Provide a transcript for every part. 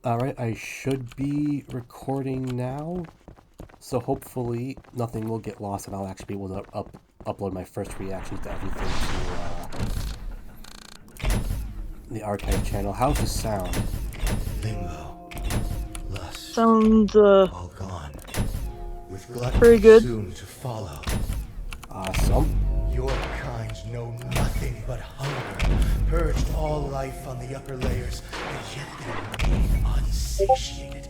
Alright, I should be recording now, so hopefully nothing will get lost and I'll actually be able to upload my first reactions to everything to the archive channel. How's the sound? Limbo, lust, Sounds all gone, with gluttony pretty good. soon to follow. Awesome. Your kind know nothing but hunger, purged all life on the upper layers, and yet they remain unsatiated.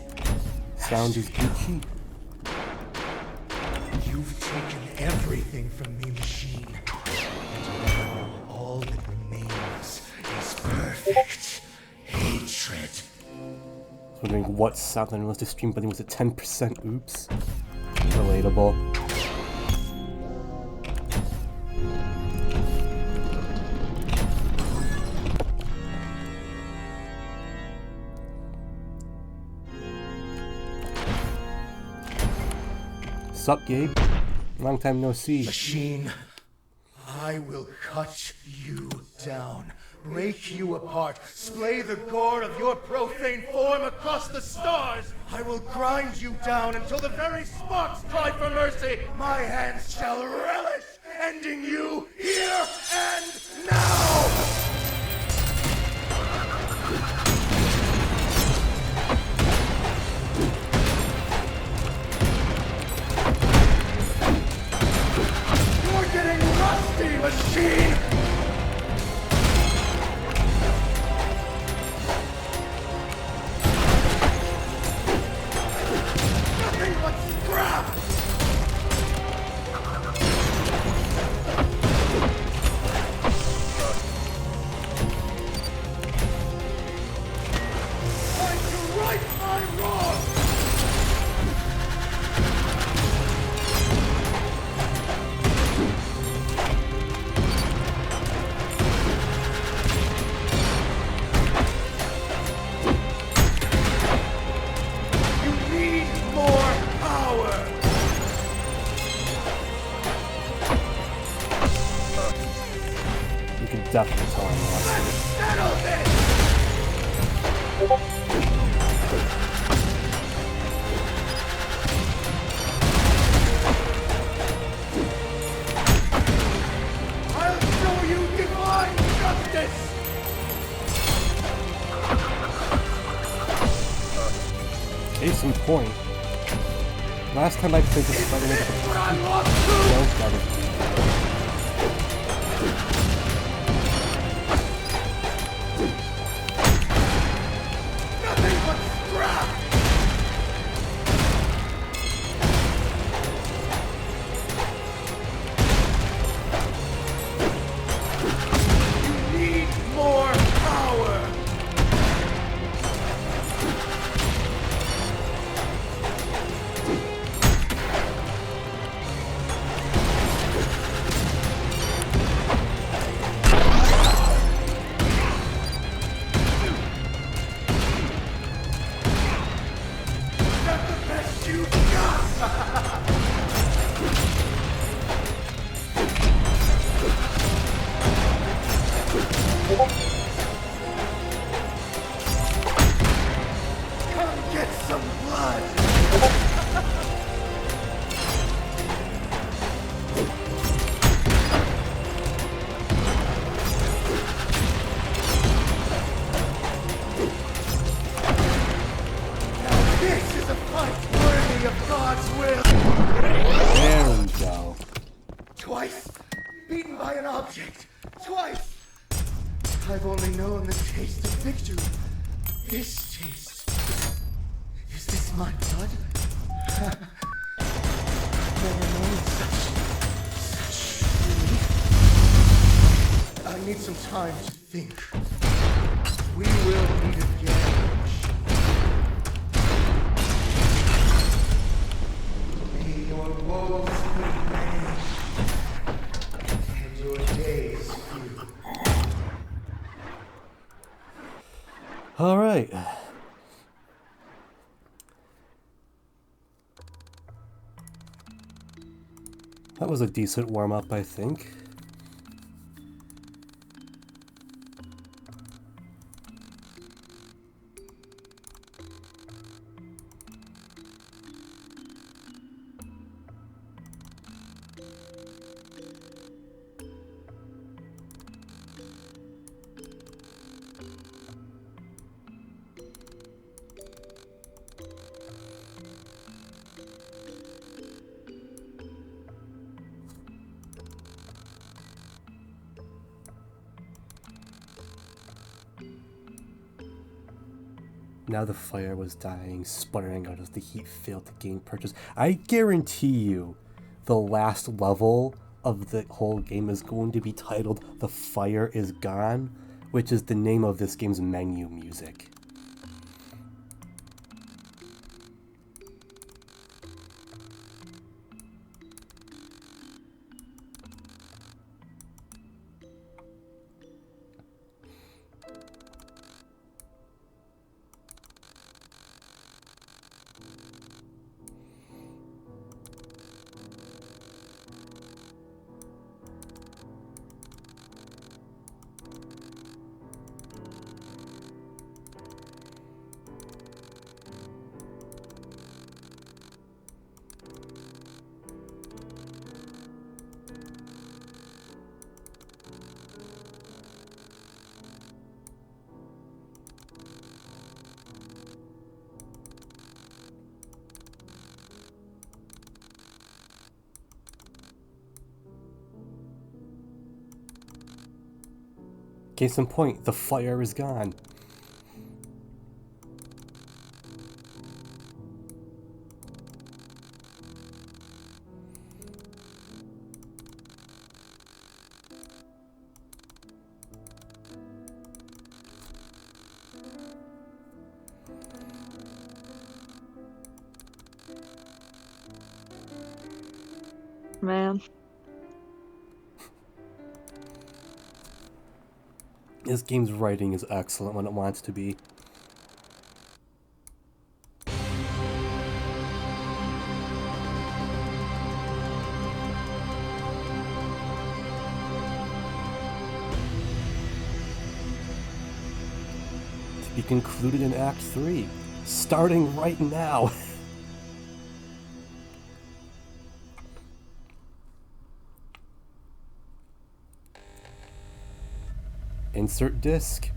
Sound is Gucci. You've taken everything from me, machine, and now all that remains is perfect hatred. Wondering what sound I was to stream, but it was a 10%. Oops. Relatable. Sup, Gabe? Long time no see. Machine, I will cut you down, break you apart, splay the gore of your profane form across the stars. I will grind you down until the very sparks cry for mercy. My hands shall relish ending you here and now. You're getting rusty, machine! Nothing but scrap! Time to right my wrongs! You need more power! You can definitely tell I'm Let's lost. settle this! I'll show you divine justice! Case in point. Last time I played this fight, I made What I lost to! no garbage. Nothing but scrap! You need more power! That's the best you got! Come get some blood! Now this is a fight worthy of God's will! There we go. Twice beaten by an object. Twice. I've only known the taste of victory. This taste. Is this my blood? Never known such relief. I need some time to think. We will meet again. May your woes be many, and your days few. Alright. That was a decent warm-up, I think. Now the fire was dying, sputtering out as the heat failed to gain purchase. I guarantee you the last level of the whole game is going to be titled The Fire is Gone, which is the name of this game's menu music. Case in point, the fire is gone. Man. This game's writing is excellent when it wants to be. To be concluded in Act 3, starting right now. Insert disc.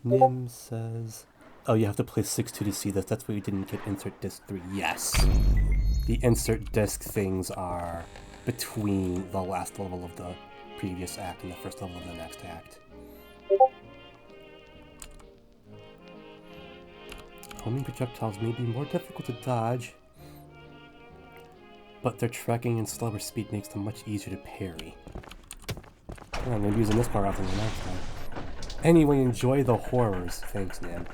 Nim says, oh, you have to play 6-2 to see this. That's why you didn't get insert disc 3. Yes. The insert disc things are between the last level of the previous act and the first level of the next act. Homing projectiles may be more difficult to dodge, but their tracking and slower speed makes them much easier to parry. Oh, I'm going to be using this part often the next time. Anyway, enjoy the horrors. Thanks, man.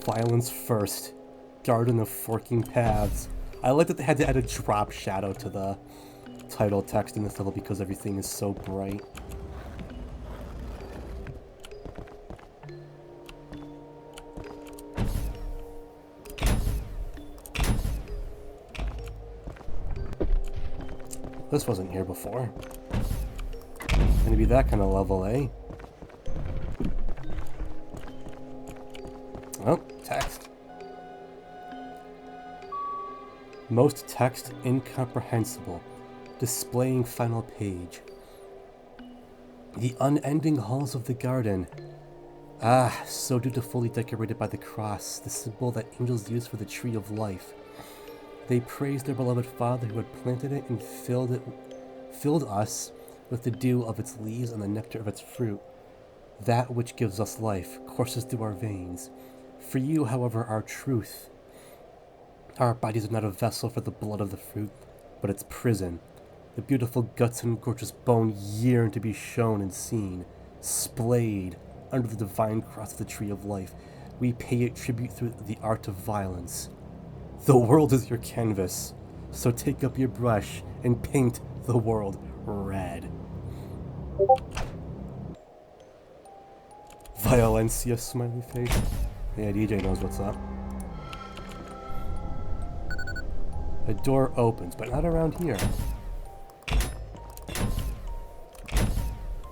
Violence first. Garden of Forking Paths. I like that they had to add a drop shadow to the title text in this level because everything is so bright. This wasn't here before. Gonna be that kind of level, eh? Oh, text. Most text incomprehensible. Displaying final page. The unending halls of the garden. Ah, so dutifully decorated by the cross, the symbol that angels use for the tree of life. They praised their beloved Father who had planted it and filled us with the dew of its leaves and the nectar of its fruit. That which gives us life courses through our veins. For you, however, are truth. Our bodies are not a vessel for the blood of the fruit, but its prison. The beautiful guts and gorgeous bone yearn to be shown and seen, splayed under the divine cross of the tree of life. We pay it tribute through the art of violence. The world is your canvas, so take up your brush and paint the world red. Violencia, smiley face. Yeah, DJ knows what's up. A door opens, but not around here.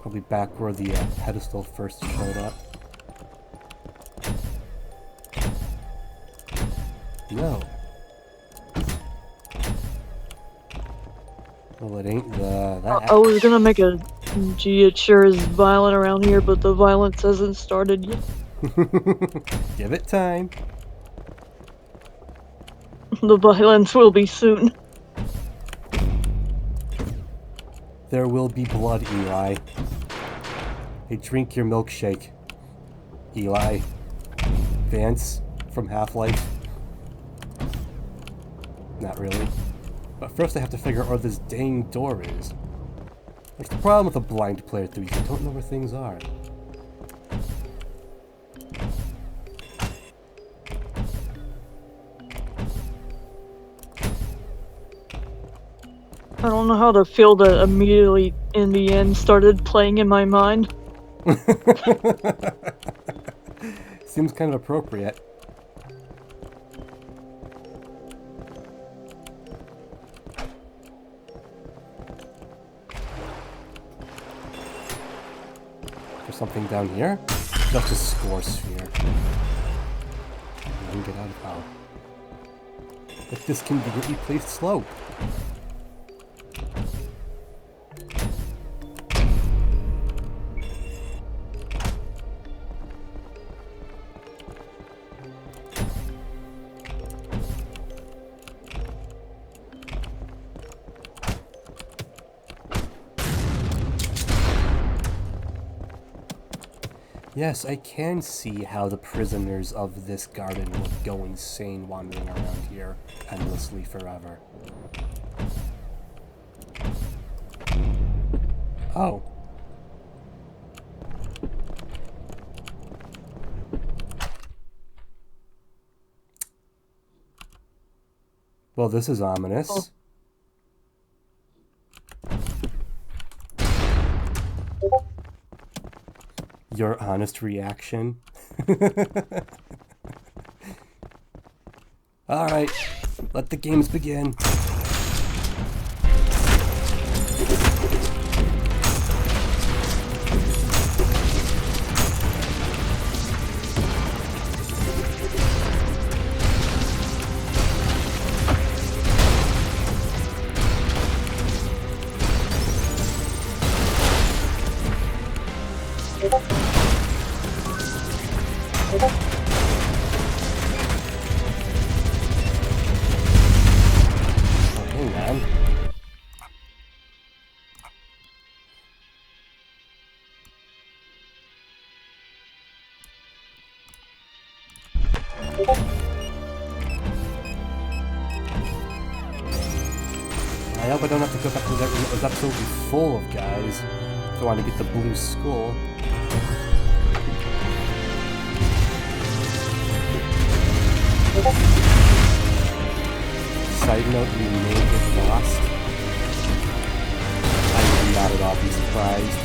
Probably back where the pedestal first showed up. No. Well, it ain't that. I was gonna make a gee, it sure is violent around here, but the violence hasn't started yet. Give it time. The violence will be soon. There will be blood, Eli. Hey, drink your milkshake. Eli. Vance from Half-Life. Not really. But first I have to figure out where this dang door is. That's the problem with a blind player through these. I don't know where things are. I don't know how to feel that immediately in the end started playing in my mind. Seems kind of appropriate. There's something down here? Just a score sphere. And get out of how. But this can be a replaced slope. Yes, I can see how the prisoners of this garden would go insane wandering around here endlessly forever. Oh. Well, this is ominous. Oh. Your honest reaction. Alright, let the games begin. I hope I don't have to go back to that room that was absolutely full of guys if I want to get the blue skull. Side note, you may get lost. I would not at all be surprised.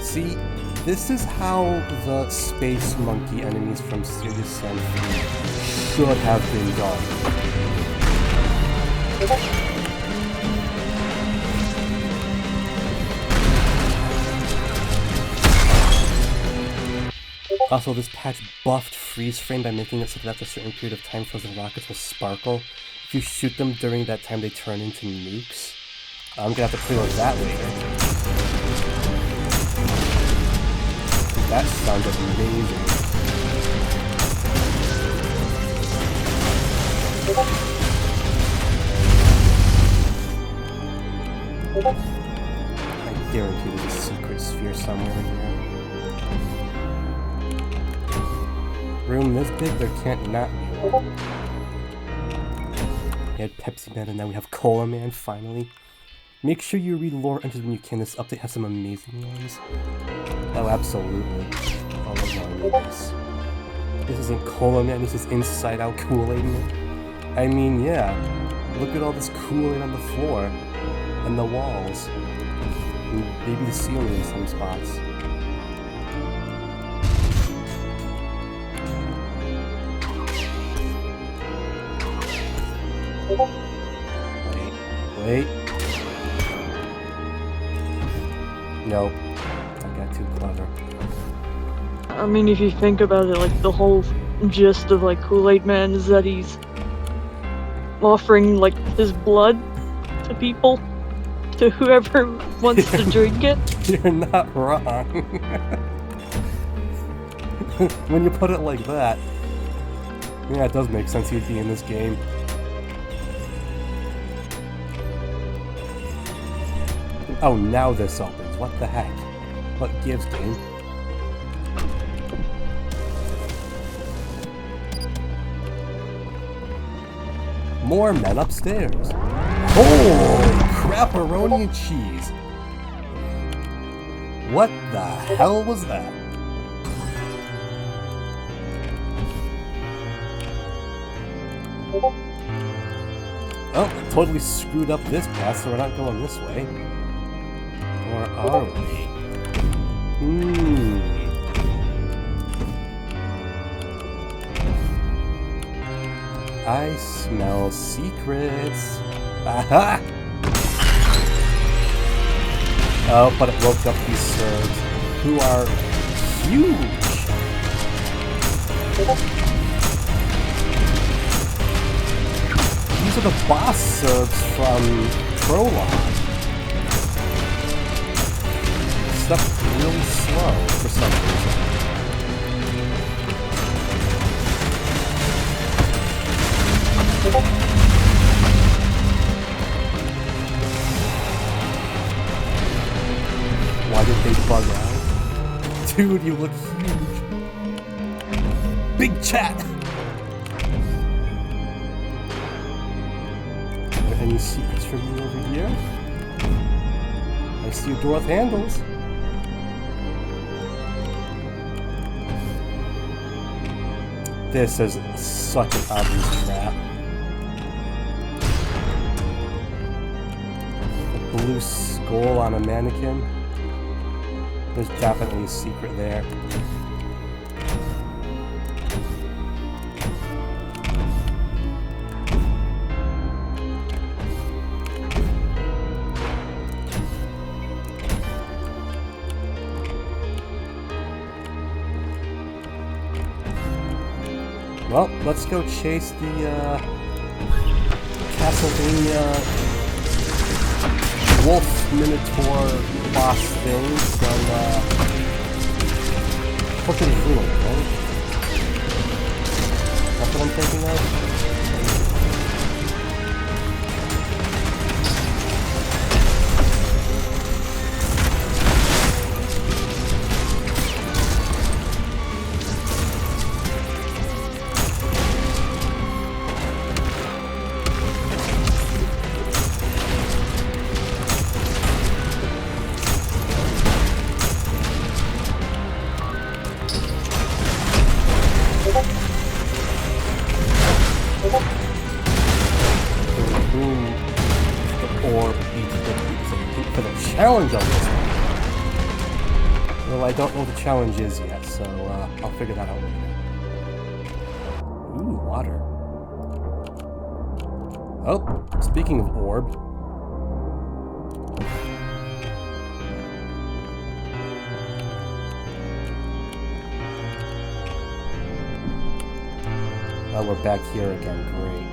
See, this is how the space monkey enemies from Serious Sam 3 should have been done. Also, this patch buffed freeze frame by making it so that after a certain period of time frozen rockets will sparkle. If you shoot them during that time, they turn into nukes. I'm gonna have to play with that later. That sounded amazing. I guarantee there's a secret sphere somewhere in here. Room this big, there can't not be one. We had Pepsi Man and now we have Cola Man, finally. Make sure you read lore entries when you can. This update has some amazing ones. Oh, absolutely. Oh, I love this. This isn't Cola Man, this is Inside Out Kool-Aid Man. I mean, yeah. Look at all this Kool-Aid on the floor. And the walls. And maybe the ceiling in some spots. Nope. I got too clever. I mean, if you think about it, like, the whole gist of, like, Kool-Aid Man is that he's offering, like, his blood to people, to whoever wants to drink it. You're not wrong. When you put it like that, yeah, it does make sense he'd be in this game. Oh, now this opens. What the heck? What gives, game? More men upstairs. Holy crapperoni and cheese. What the hell was that? Oh, totally screwed up this path, so we're not going this way. Or are we? I smell secrets. Aha! Oh, but it woke up these serves, who are huge. These are the boss serves from Prologue. Stuff really slow for some reason. Why did they bug out? Dude, you look huge. Big chat! Are there any secrets for me over here? I see a door with handles. This is such an obvious trap. A blue skull on a mannequin. There's definitely a secret there. Well, let's go chase the Castlevania Wolf Minotaur boss things from Forbidden Ruin, right? That's what I'm thinking of? Challenge on this one. Well, I don't know what the challenge is yet, so I'll figure that out later. Ooh, water. Oh, speaking of orb. Oh, we're back here again. Great.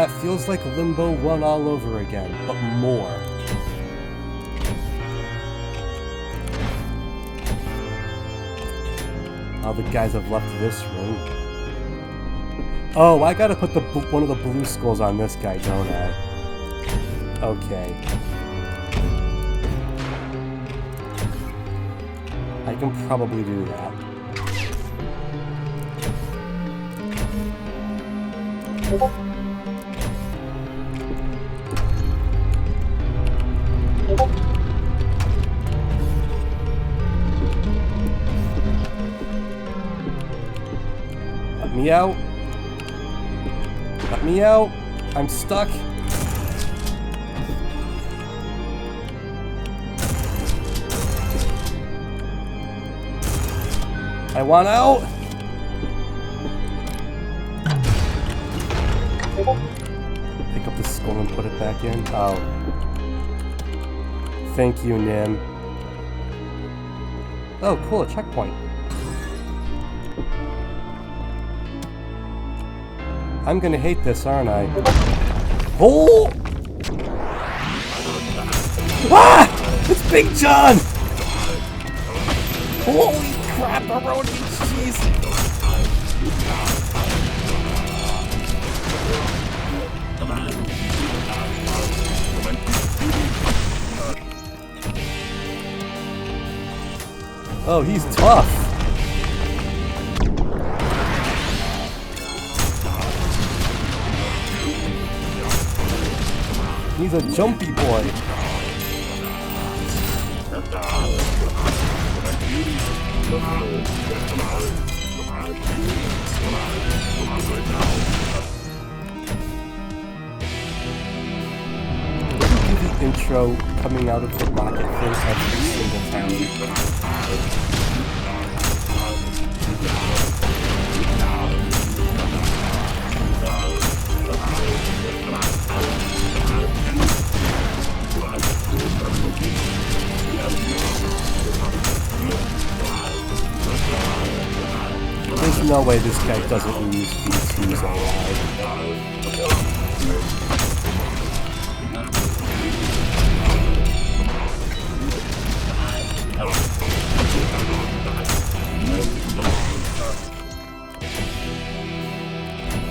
It feels like Limbo 1 all over again, but more. All the guys have left this room. Oh, I gotta put one of the blue skulls on this guy, don't I? Okay. I can probably do that. Let me out. Let me out. I'm stuck. I want out. Pick up the skull and put it back in. Oh. Thank you, Nim. Oh, cool, a checkpoint. I'm gonna hate this, aren't I? Oh! Ah! It's Big John! Holy crap, Baroni cheese! Oh, he's tough! He's a jumpy boy. The intro coming out of the rocket thing every single time. There's no way this guy doesn't use V2s alive.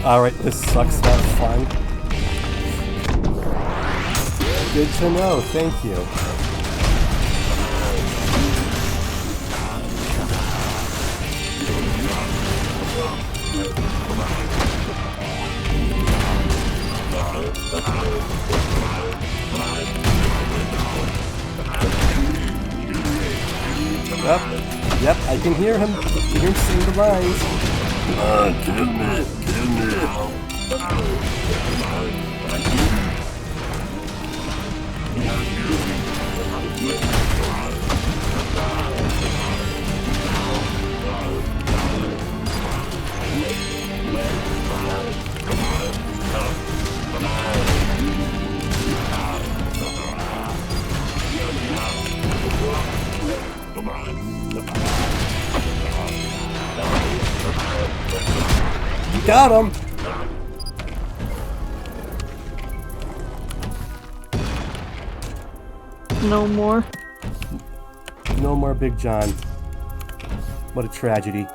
Alright, this sucks, have fun. Good to know, thank you. Yep, I can hear him. I can hear him sing the lines. Kill me, kill me. Got him! No more. No more Big John. What a tragedy.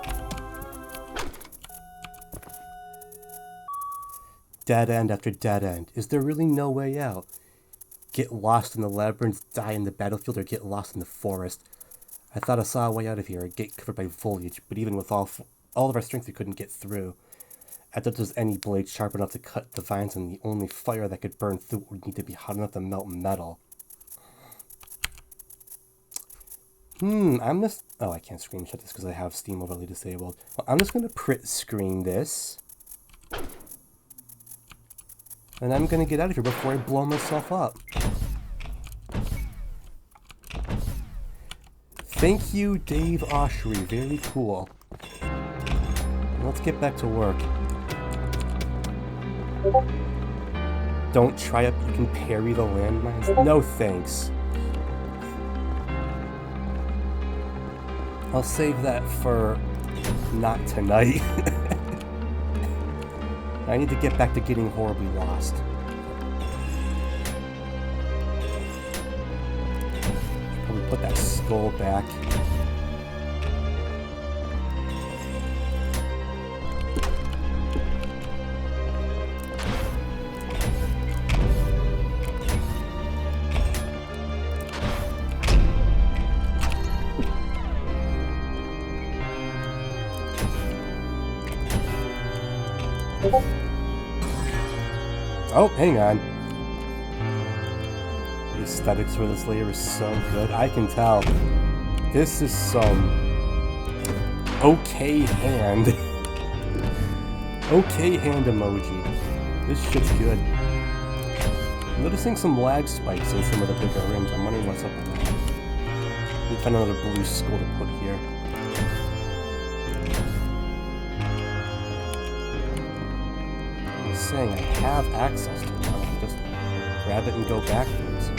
Dead end after dead end. Is there really no way out? Get lost in the labyrinth, die in the battlefield, or get lost in the forest. I thought I saw a way out of here, a gate covered by foliage, but even with all of our strength we couldn't get through. I doubt there's any blade sharp enough to cut the vines, and the only fire that could burn through would need to be hot enough to melt metal. I'm just... Oh, I can't screenshot this because I have Steam overlay disabled. Well, I'm just going to print screen this. And I'm going to get out of here before I blow myself up. Thank you, Dave Oshry. Very cool. Let's get back to work. Don't try it. You can parry the landmines. No thanks. I'll save that for not tonight. I need to get back to getting horribly lost. Probably put that skull back. Oh, hang on. The aesthetics for this layer is so good. I can tell. This is some okay hand. Okay hand emoji. This shit's good. I'm noticing some lag spikes in some of the bigger rooms. I'm wondering what's up with that. Let me find another blue skull to put here. saying, I have access to it. I can just grab it and go backwards.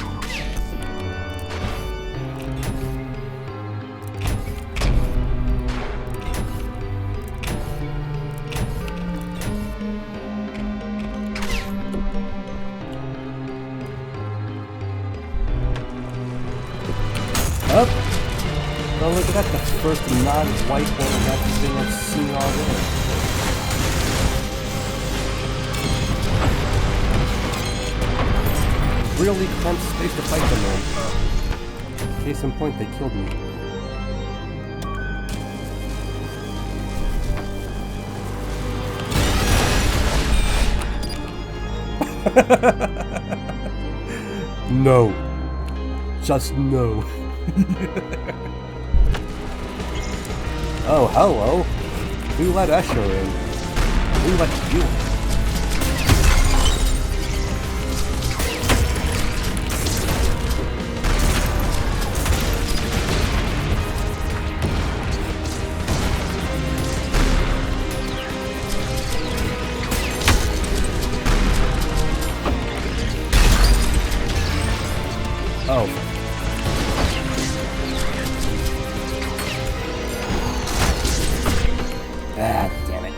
Up! Oh, look at that, the first non-white one of that thing I've seen already. Really cramped space to fight them in. Case in point, they killed me. No. Just no. Oh, hello. We let Escher in. We let you in. Oh. Ah, damn it.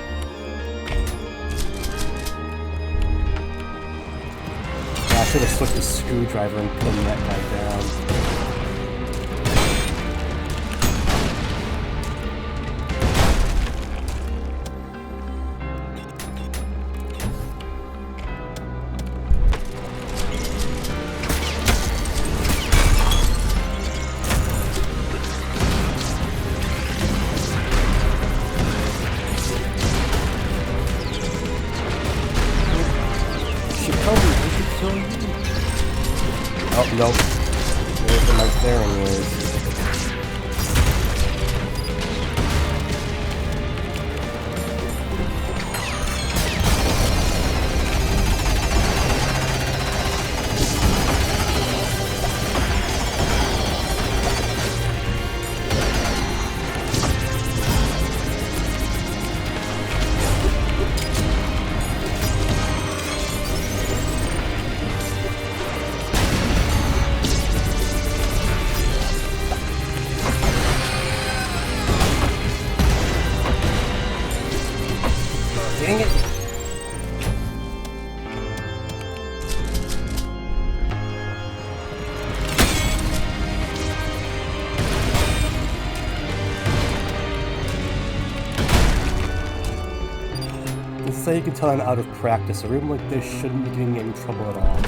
Yeah, I should have switched the screwdriver and pinned that guy down. Oh, nope. There's where my bearing is. Dang it! Let's say you can tell I'm out of practice. A room like this shouldn't be getting me in trouble at all.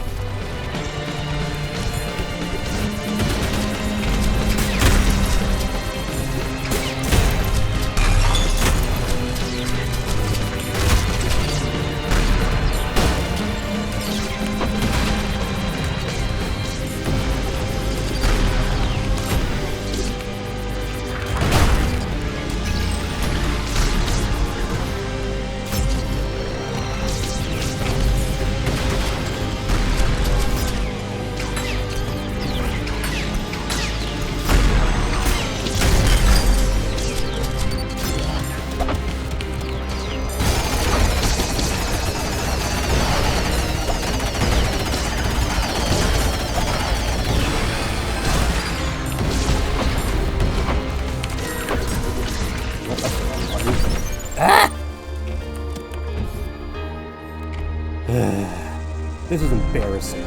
This is embarrassing.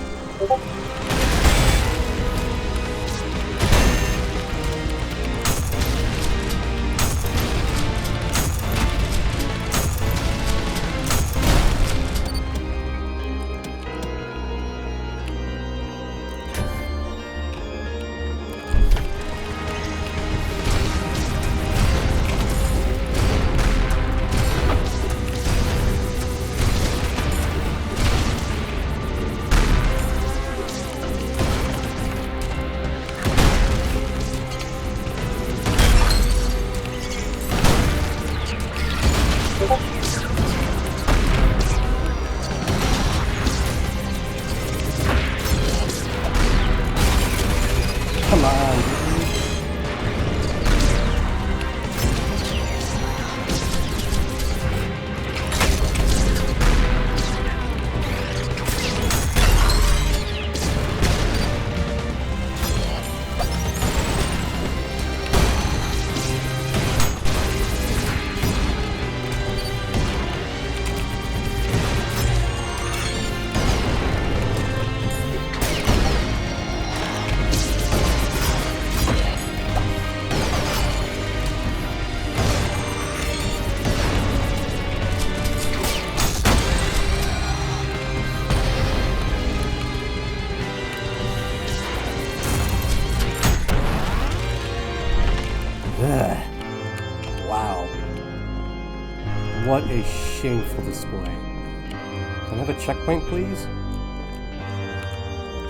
What a shameful display. Can I have a checkpoint, please? Is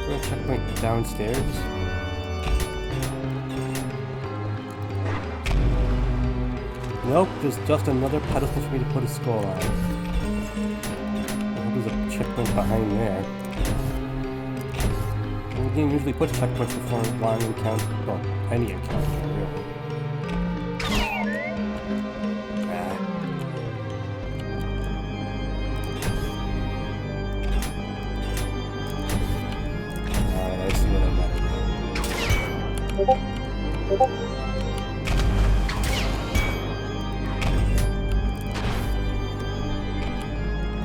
there a checkpoint downstairs? Nope, there's just another pedestal for me to put a skull on. I hope there's a checkpoint behind there. The game usually puts checkpoints before long encounter, well, any encounter, really. Alright, I see what I'm about to do.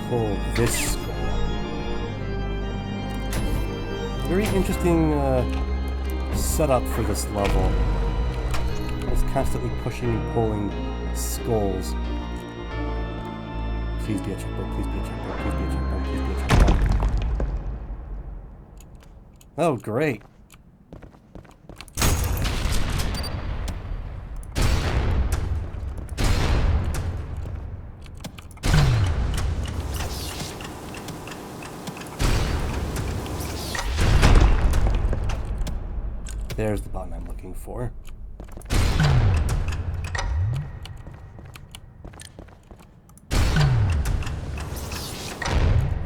Pull this skull. Very interesting setup for this level. It's constantly pushing and pulling skulls. Please be a checkpoint, please be a checkpoint, please be a checkpoint, please be a checkpoint. Oh, great. There's the button I'm looking for.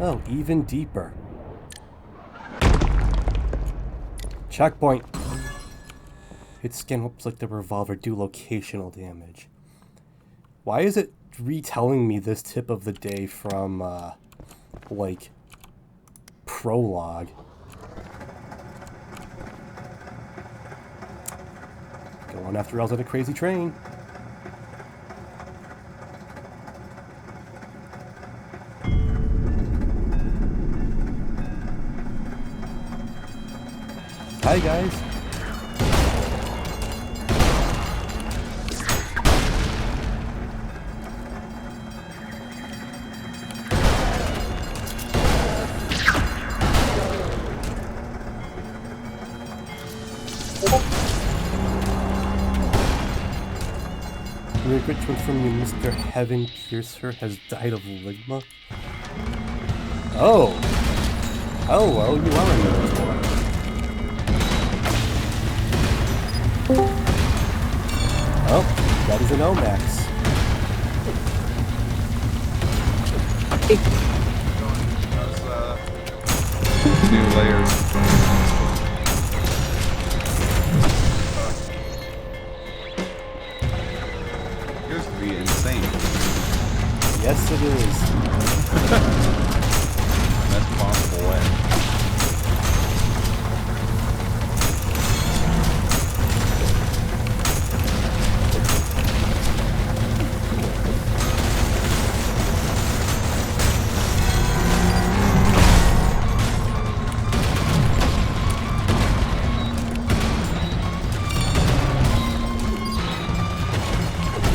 Oh, even deeper. Checkpoint. Hit scan looks like the revolver do locational damage. Why is it retelling me this tip of the day from, like, prologue? Going after rails on a crazy train. Hi guys. Which one from you, Mr. Heaven Piercer, has died of ligma? Oh! Oh, well, you are in this one. Oh, that is an Omax. New layers. Yes, it is. Best possible way.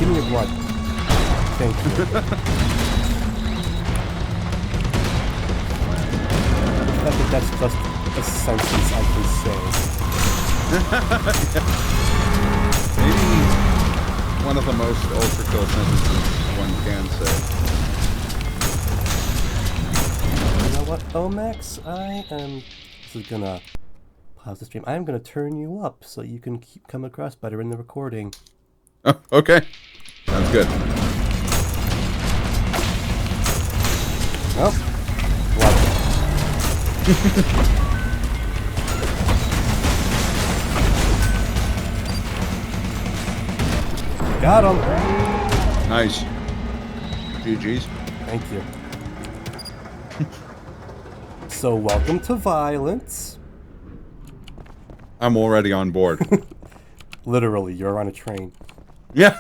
Give me your blood. Thank you. I think that's just a sentence I can say. Maybe one of the most ultrakill sentences one can say. You know what, Omax? This is gonna pause the stream. I'm gonna turn you up so you can come across better in the recording. Oh, okay. Sounds good. Oh, love it. Got him. Nice. GG's. Thank you. So, welcome to violence. I'm already on board. Literally, you're on a train. Yeah.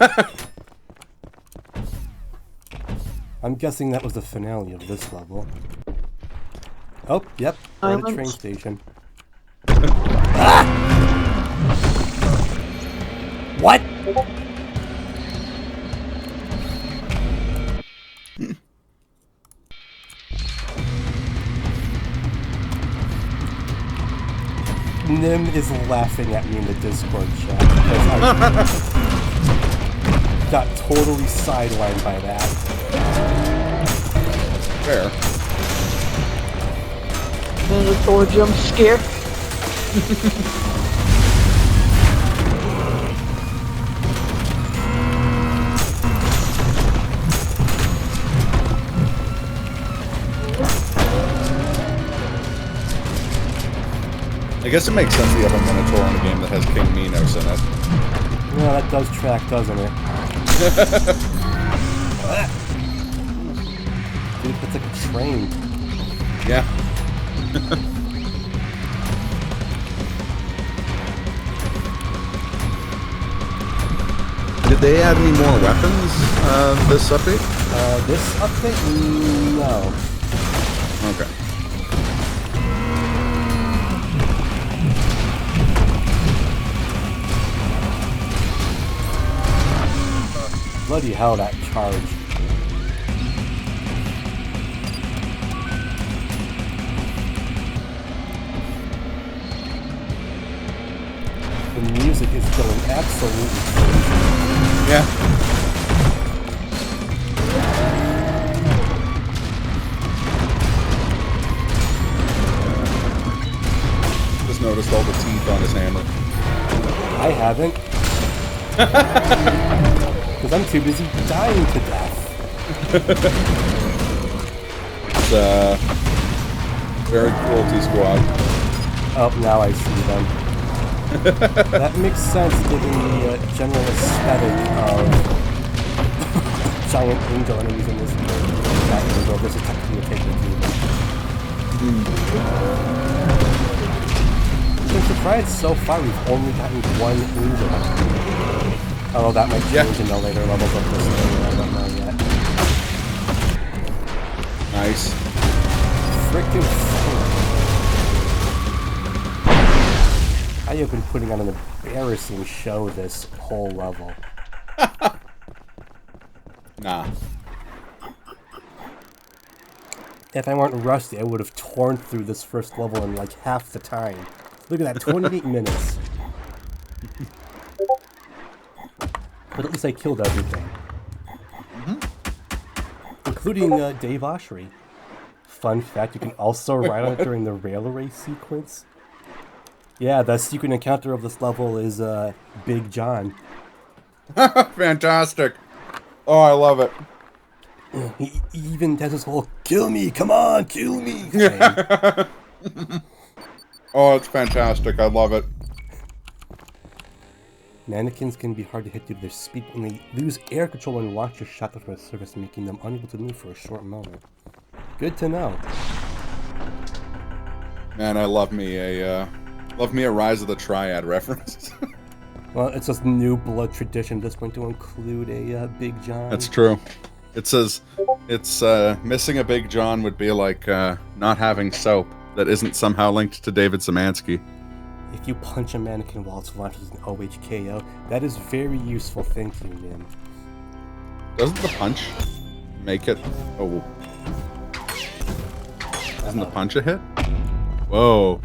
I'm guessing that was the finale of this level. Oh, yep, we're at a train station. Ah! What? Nim is laughing at me in the Discord chat because I got totally sidelined by that. Fair. Mandatory jump scare. I guess it makes sense you have a Minotaur in a game that has King Minos in it. Yeah, that does track, doesn't it? Dude, it's like a train. Yeah. Did they add any more weapons this update? This update? No. Okay. Bloody hell, that charge. The music is going absolutely crazy. Yeah. Just noticed all the teeth on his hammer. I haven't. Because I'm too busy dying to death. It's very cruelty squad. Oh, now I see them. That makes sense given the general aesthetic of giant angel enemies in this game. Not angel, this is technically a paper demon. I'm surprised so far we've only gotten one angel. Although that might change in the later levels of this game, I don't know yet. Nice. Frickin' I have been putting on an embarrassing show this whole level. Nah. If I weren't rusty, I would have torn through this first level in like half the time. Look at that, 28 minutes. But at least I killed everything. Including Dave Oshry. Fun fact, you can also ride on it during the railway sequence. Yeah, the secret encounter of this level is Big John. Fantastic. Oh, I love it. He even does his whole, kill me, come on, kill me thing. Oh, it's fantastic. I love it. Mannequins can be hard to hit due to their speed when they lose air control and launch a shot from a surface, making them unable to move for a short moment. Good to know. Man, I love me a Rise of the Triad reference. Well, it's just new blood tradition at this point to include a Big John. That's true. It says it's missing a Big John would be like not having soap that isn't somehow linked to David Szymanski. If you punch a mannequin while it's launched as an OHKO, that is very useful. Thank you, Nim. Doesn't the punch make it? Oh. Isn't the punch a hit? Whoa.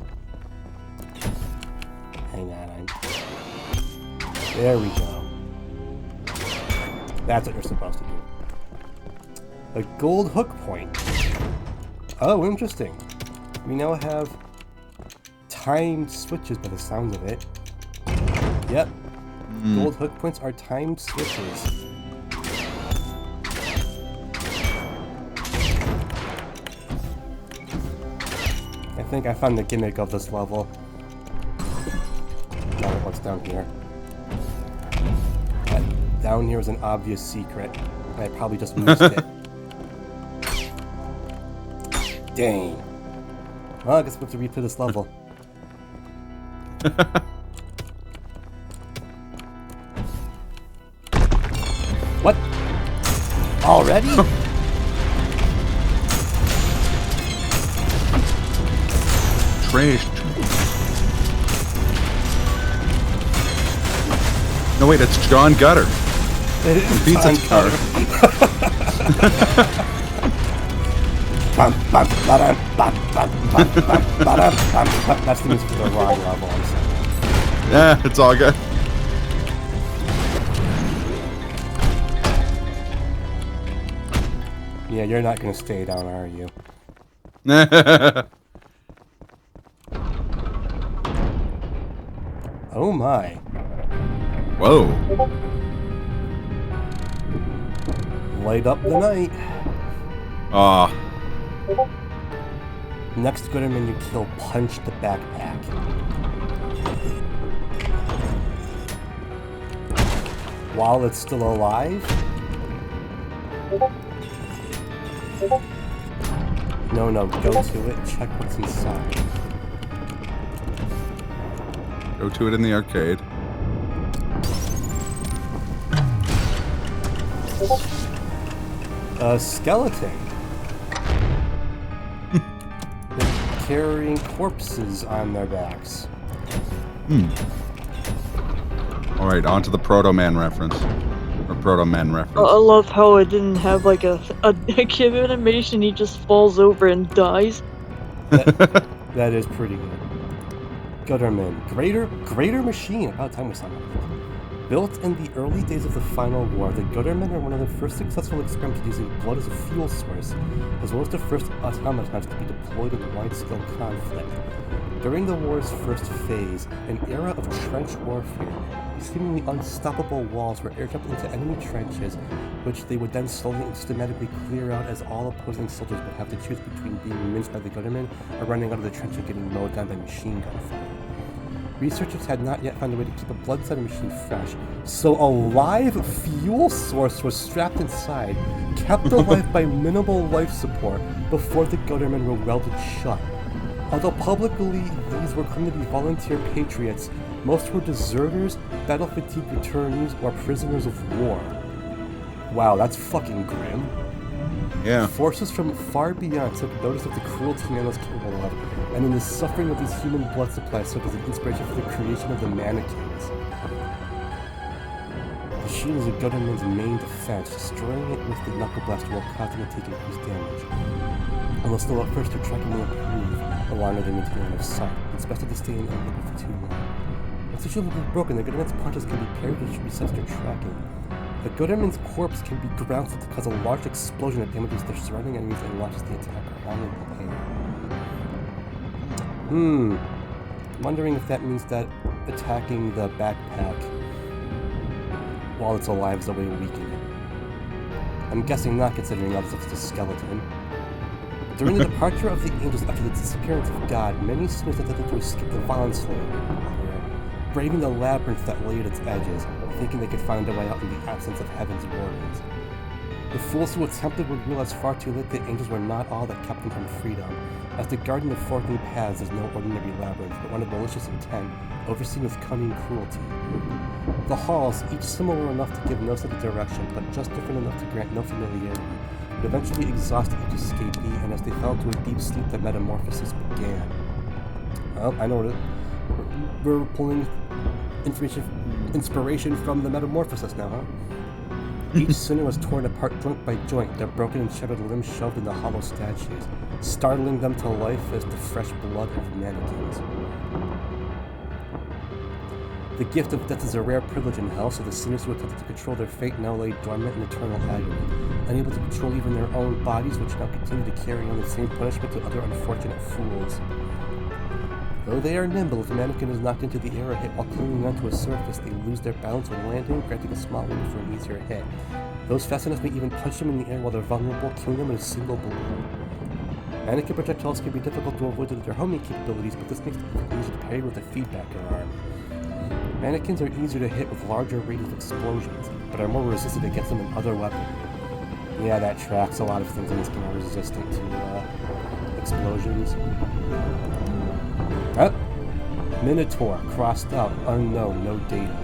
Hang on. There we go. That's what you're supposed to do. A gold hook point. Oh, interesting. We now have timed switches by the sounds of it. Yep. Gold hook points are timed switches. I think I found the gimmick of this level. Now what's down here? That down here is an obvious secret, and I probably just missed it. Dang. Well, I guess we have to replay this level. What? Already? Trash. No, wait, it's John Gutter. Pizza car. That's the music for the wrong level, I'm sorry. Yeah, it's all good. Yeah, you're not gonna stay down, are you? Oh my. Whoa. Light up the night. Ah. Next Gooderman you kill, punch the backpack. While it's still alive? No, go to it, check what's inside. Go to it in the arcade. A skeleton. They're carrying corpses on their backs. Alright, on to the Proto Man reference. Or Proto Men reference. I love how it didn't have like a kid animation. He just falls over and dies. That is pretty good. Gooderman, greater machine. About time we saw that. Built in the early days of the Final War, the Goodermen are one of the first successful experiments using blood as a fuel source, as well as the first automatons to be deployed in wide-scale conflict. During the war's first phase, an era of trench warfare, seemingly unstoppable walls were airdropped into enemy trenches, which they would then slowly and systematically clear out, as all opposing soldiers would have to choose between being minced by the Goodermen or running out of the trench and getting mowed down by machine gun fire. Researchers had not yet found a way to keep a blood center machine fresh, so a live fuel source was strapped inside, kept alive by minimal life support before the Goodermen were welded shut. Although publicly these were claimed to be volunteer patriots, most were deserters, battle-fatigued returnees, or prisoners of war. Wow, that's fucking grim. Yeah. Forces from far beyond took notice of the cruelty man was capable of, and in the suffering of these human blood supplies served as an inspiration for the creation of the mannequins. The shield is a Gooderman's main defense. Destroying it with the knuckle blaster will cause them to take increased damage. Unless they'll at first their tracking will improve, the longer they maintain line of sight. It's best to stay in orbit for too long. Once the shield will be broken, the Gooderman's punches can be parried and resets their tracking. The Gooderman's corpse can be grounded to cause a large explosion that damages their surrounding enemies and launches the attacker high in the air. Wondering if that means that attacking the backpack while it's alive is a way to weaken it. I'm guessing not, considering that it's a skeleton. During the departure of the angels after the disappearance of God, many sinners attempted to escape the violence layer, braving the labyrinth that lay at its edges, thinking they could find a way out in the absence of heaven's wardens. The fools who attempted would realize far too late that angels were not all that kept them from freedom. As the garden of forking paths is no ordinary labyrinth, but one of malicious intent, overseen with cunning cruelty. The halls, each similar enough to give no sense of direction, but just different enough to grant no familiarity, would eventually exhaust each escapee, and as they fell into a deep sleep, the metamorphosis began. Well, I know what we're pulling inspiration from the metamorphosis now, huh? Each sinner was torn apart joint by joint, their broken and shattered limbs shoved into hollow statues, startling them to life as the fresh blood of mannequins. The gift of death is a rare privilege in hell, so the sinners who attempted to control their fate now lay dormant in eternal agony, unable to control even their own bodies, which now continue to carry on the same punishment to other unfortunate fools. Though they are nimble, if a mannequin is knocked into the air or hit while clinging onto a surface, they lose their balance when landing, granting a small window for an easier hit. Those fast enough may even punch them in the air while they're vulnerable, killing them in a single blow. Mannequin projectiles can be difficult to avoid due to their homing capabilities, but this makes it easy to parry with a feedbacker arm. Mannequins are easier to hit with larger radius explosions, but are more resistant against them than other weaponry. Yeah, that tracks. A lot of things in this game are resistant to explosions. Minotaur, crossed out, unknown, no data.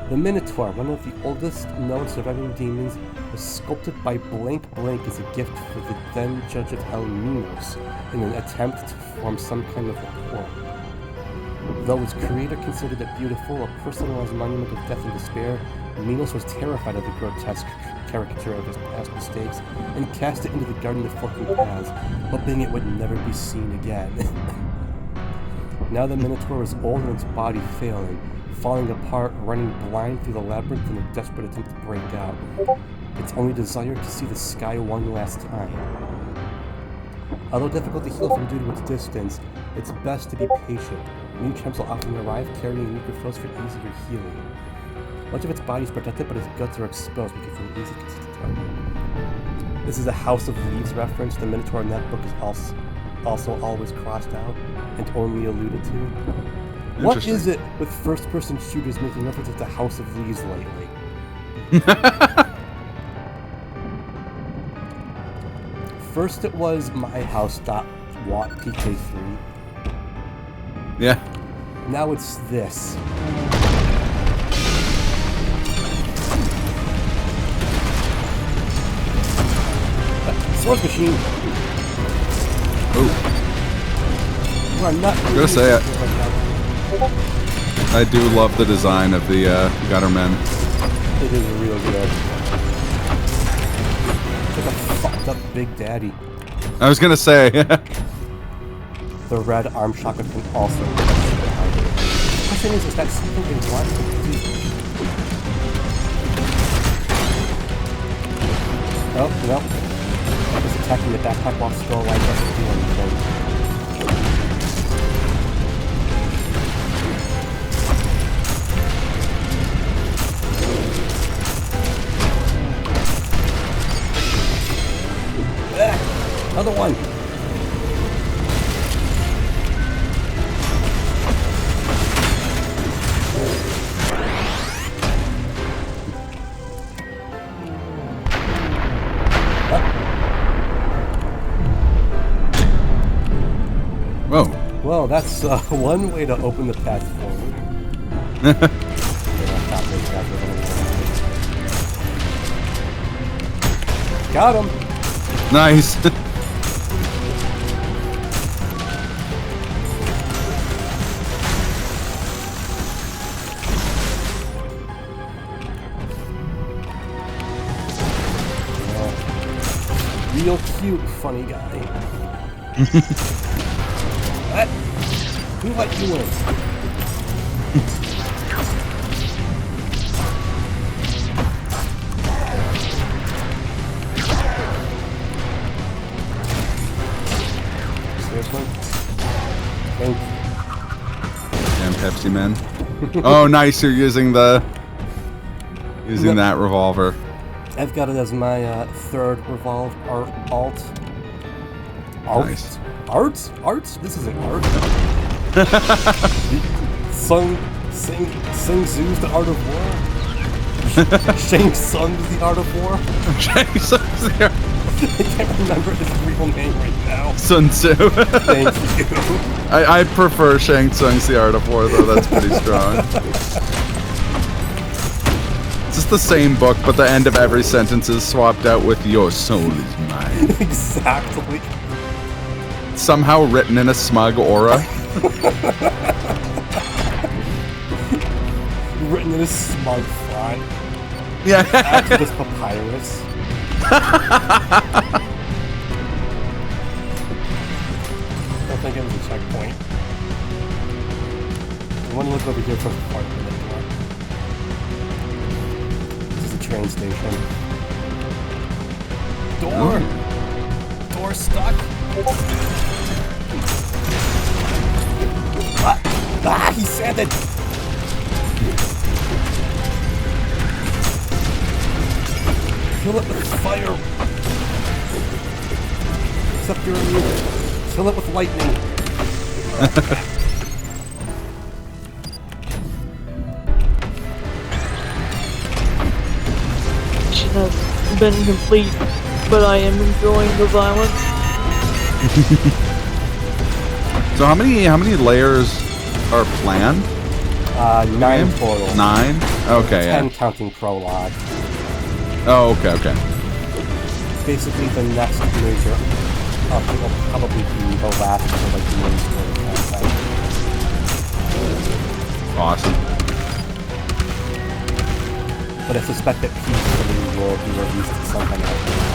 The Minotaur, one of the oldest known surviving demons, was sculpted by Blank as a gift for the then Judge of Hell, Minos, in an attempt to form some kind of rapport. Though its creator considered it beautiful, a personalized monument of death and despair, Minos was terrified of the grotesque caricature of his past mistakes and cast it into the Garden of Forking Paths, hoping it would never be seen again. Now the Minotaur was old and its body failing, falling apart, running blind through the labyrinth in a desperate attempt to break out. its only desire to see the sky one last time. Although difficult to heal from due to its distance, it's best to be patient. New champs will often arrive carrying weaker foes for easier healing. Much of its body is protected, but its guts are exposed, making it an easy consistent target. This is a House of Leaves reference. The Minotaur in that book is also always crossed out and only alluded to. What is it with first-person shooters making references to House of Leaves lately? First it was My House Watt PK3. Yeah. Now it's this. Source machine. Ooh. You are not. I'm gonna say it. I do love the design of the Guttermen. It is real good. It's like a fucked up Big Daddy. I was gonna say. The red arm shotgun can also be behind it. The question is that something they want to do? Oh, no. I was attacking the backpack while still alive doesn't do anything. Another one! Whoa. Well, that's one way to open the path forward. Got him! Nice. Real cute, funny guy. What? Who let you in? Seriously? Thank you. Damn Pepsi Man. Oh, nice. You're using that revolver. I've got it as my third revolve alt. Nice. Art? This isn't art. Sing Tzu's The Art of War. Shang Tsung's The Art of War. Shang Tsung's The Art. I can't remember his real name right now. Sun Tzu. Thank you. I prefer Shang Tsung's The Art of War, though. That's pretty strong. It's just the same book, but the end of every sentence is swapped out with "Your soul is mine." Exactly. Somehow written in a smug aura. Written in a smug font. Yeah. Add to this papyrus. I don't think it was a checkpoint. I want to look over here for the part of the door. This is a train station. Door! Door stuck! Ah! He sanded! Kill it with fire! Except you're immune. Kill it with lightning. Mission has been complete, but I am enjoying the violence. So how many layers are planned? 9 total. 9? Okay, 10 yeah. counting prologue. Oh, okay. Basically the next major will probably be the last for like the main story campaign. Awesome. But I suspect that P3 will be released sometime after that.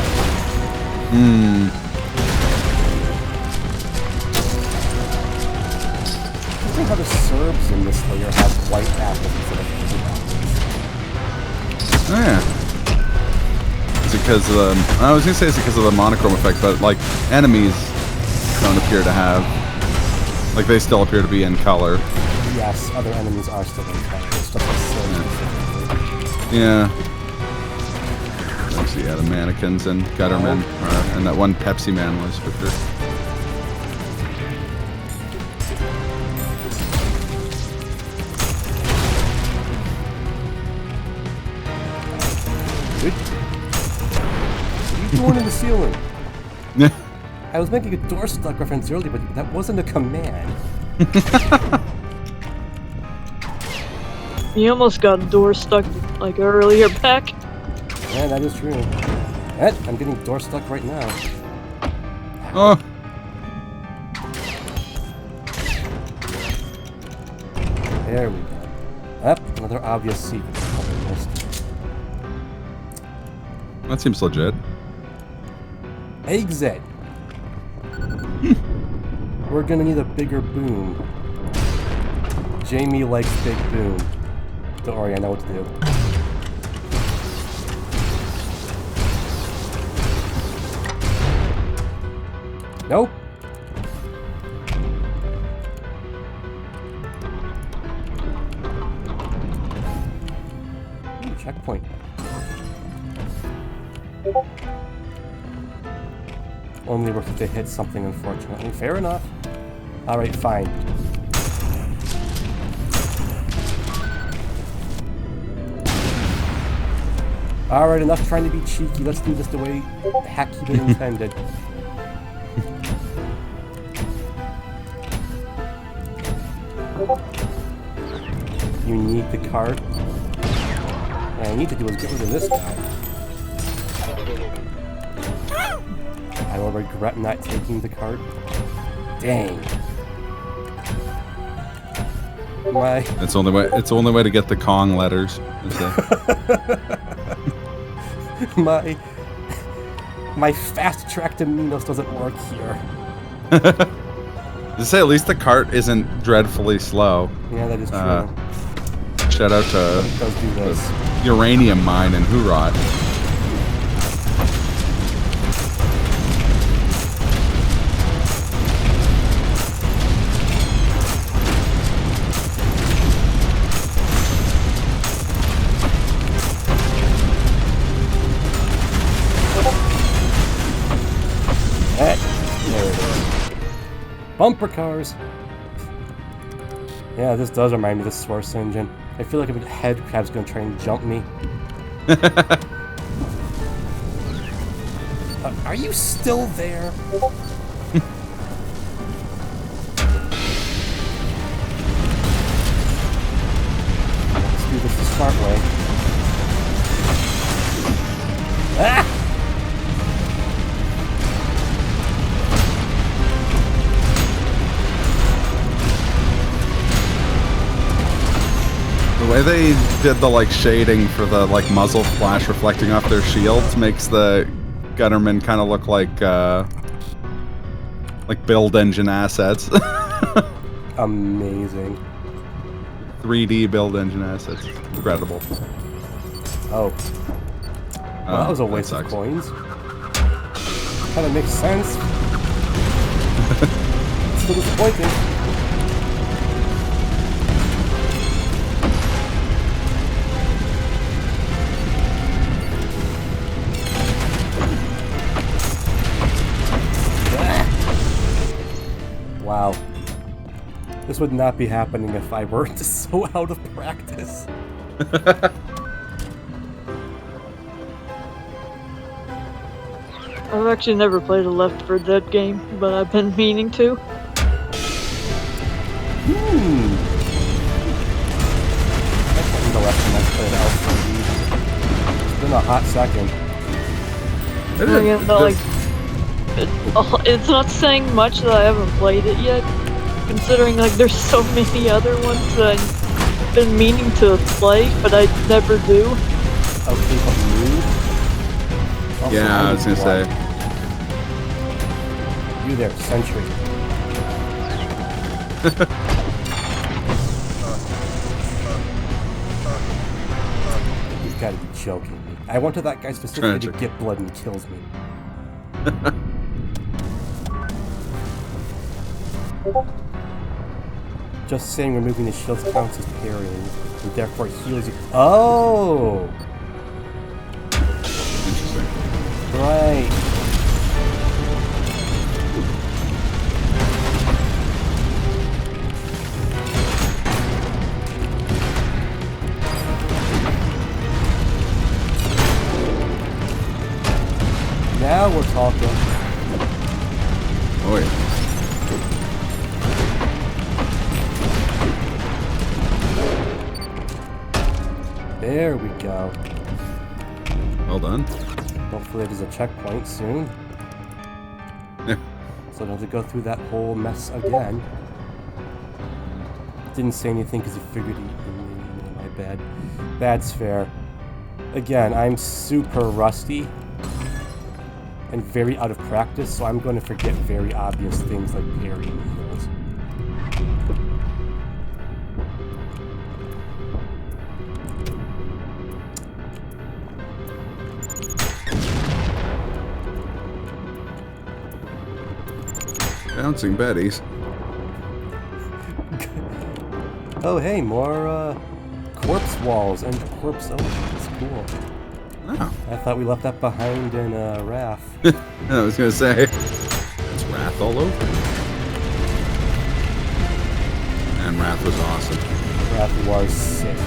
I think how the Serbs in this layer have white apples instead of blue apples. Oh, yeah. because of the... I was gonna say it's because of the monochrome effect, but like enemies don't appear to have... Like they still appear to be in color. Yes, other enemies are still in color. It's just like silly. Yeah. Yeah, the mannequins and Gutterman, and that one Pepsi man was for sure. What are you doing in the ceiling? Yeah. I was making a door stuck reference earlier, but that wasn't a command. You almost got a door stuck like earlier back. Yeah, that is true. And I'm getting door stuck right now. Oh. There we go. Up, another obvious secret. That seems legit. Exit. We're gonna need a bigger boom. Jamie likes big boom. Don't worry, I know what to do. Nope. Ooh, checkpoint. Only worth it to hit something, unfortunately. Fair enough. Alright, fine. Alright, enough trying to be cheeky. Let's do this the way heck you intended. You need the cart. What I need to do is get rid of this guy. I will regret not taking the cart. Dang. It's the only way to get the Kong letters. My fast track to Minos doesn't work here. To say at least the cart isn't dreadfully slow. Yeah, that is true. Shout out to the uranium mine in Hurat. There it is. Bumper cars! Yeah, this does remind me of the Source engine. I feel like a head crab's gonna try and jump me. Are you still there? Let's do this the smart way. Ah! The way they did the like shading for the like muzzle flash reflecting off their shields makes the Gutterman kind of look like build engine assets. Amazing. 3D build engine assets. Incredible. Oh. Well, that was a waste of coins. Kind of makes sense. Still disappointing. Wow. This would not be happening if I weren't so out of practice. I've actually never played a Left 4 Dead game, but I've been meaning to. That's interesting. I've played Alpha. It's been a hot second. It's not saying much that I haven't played it yet, considering like there's so many other ones that I've been meaning to play, but I never do. Okay, but you? Also, Yeah, I was gonna say. You there, Sentry. You've got to be joking me. I wanted that guy specifically Tragic. to get blood and he kills me. Just saying removing the shields counts as parrying, and therefore heals you. Oh! Interesting. Right. Now we're talking. Oh yeah. There we go. Well done. Hopefully there's a checkpoint soon. Yeah. So I don't have to go through that whole mess again. Didn't say anything because he figured my bad. That's fair. Again, I'm super rusty and very out of practice, so I'm going to forget very obvious things like parrying heals. Bouncing Betties. Oh hey, more corpse walls and corpse oceans. Cool. Oh. I thought we left that behind in Wrath. I was gonna say, it's Wrath all over. And Wrath was awesome. Wrath was sick.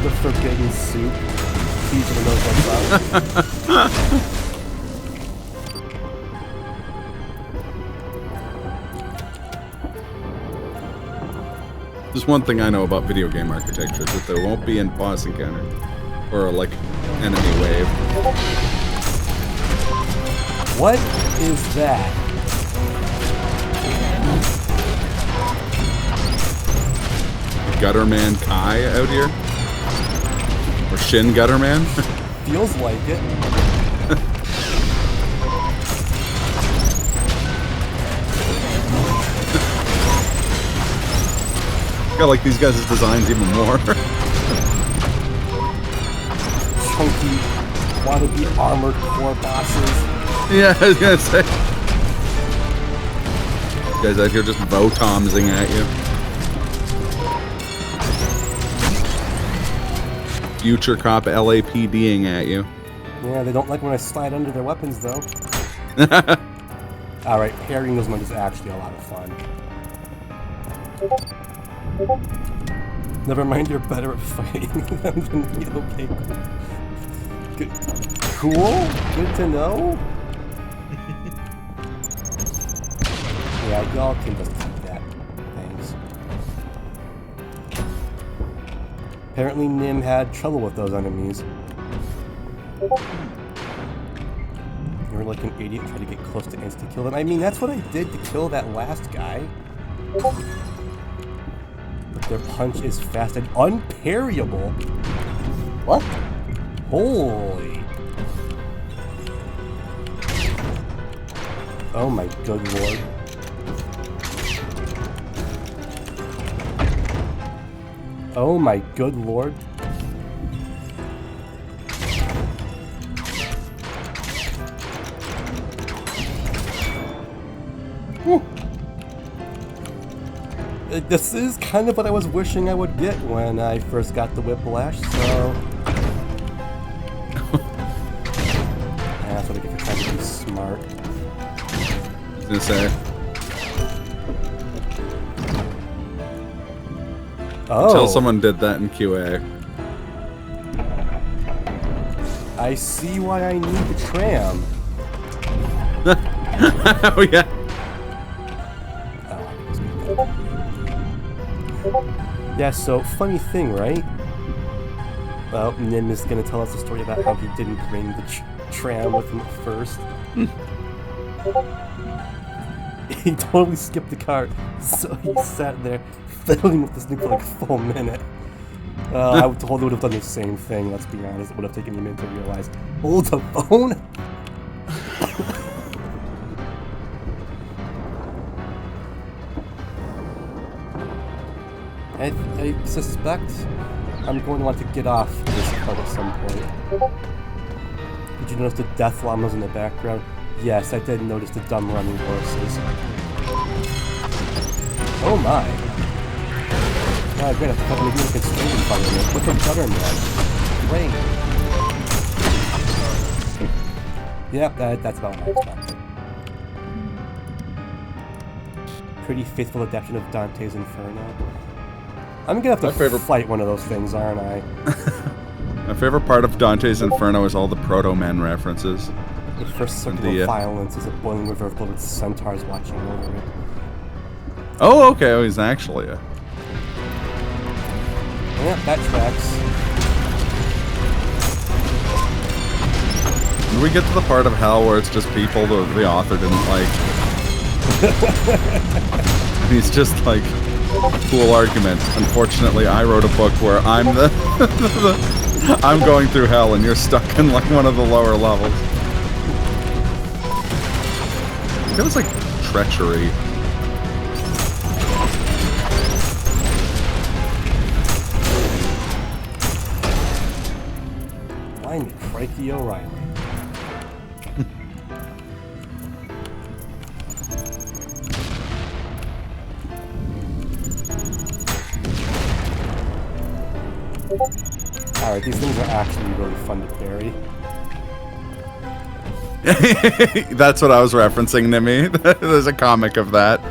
The forbidden soup. Teacher knows what's up. There's one thing I know about video game architecture, is that there won't be a boss encounter. Or, like, enemy wave. What is that? Gutterman Kai out here? Or Shin Gutterman? Feels like it. Got like these guys' designs even more. Chunky, wannabe armored core bosses. Yeah, I was gonna say. Guys out here just Votomsing at you. Future cop LAPDing at you. Yeah, they don't like when I slide under their weapons, though. Alright, parrying those ones is actually a lot of fun. Never mind, you're better at fighting them than me. Okay, good. Cool? Good to know? Yeah, y'all can just take that. Thanks. Apparently Nim had trouble with those enemies. You were like an idiot and tried to get close to insta-kill them. I mean, that's what I did to kill that last guy. But their punch is fast and unparryable. What? Holy. Oh my good lord. Oh my good lord. Whew. This is kind of what I was wishing I would get when I first got the whiplash, so... That's what I get for trying to be smart. I was gonna say. Oh. Tell someone did that in QA. I see why I need the tram. Oh yeah. Yeah, so funny thing, right? Well, Nim is gonna tell us a story about how he didn't bring the tram with him at first. He totally skipped the cart, so he sat there fiddling with this thing for like a full minute. I totally would have done the same thing, let's be honest. It would have taken me a minute to realize. Hold the phone? I suspect I'm going to want to get off this part at some point. Did you notice the death llamas in the background? Yes, I did notice the dumb running horses. Oh my! Oh, great, I thought maybe we could swing in front of me. Look for Juggernaut. Wait. Yep, that's about what I expected. Pretty faithful adaptation of Dante's Inferno. I'm gonna have to fight one of those things, aren't I? My favorite part of Dante's Inferno is all the Proto-Men references. The first circle of violence is a boiling river of blood with centaurs watching over it. Oh, okay. Oh, he's actually a... Yeah, that tracks. When we get to the part of hell where it's just people the author didn't like. And he's just like, cool argument. Unfortunately, I wrote a book where I'm I'm going through hell and you're stuck in like one of the lower levels. It was like treachery. I'm Crikey O'Reilly. Alright, these things are actually really fun to carry. That's what I was referencing, Nimmy. There's a comic of that.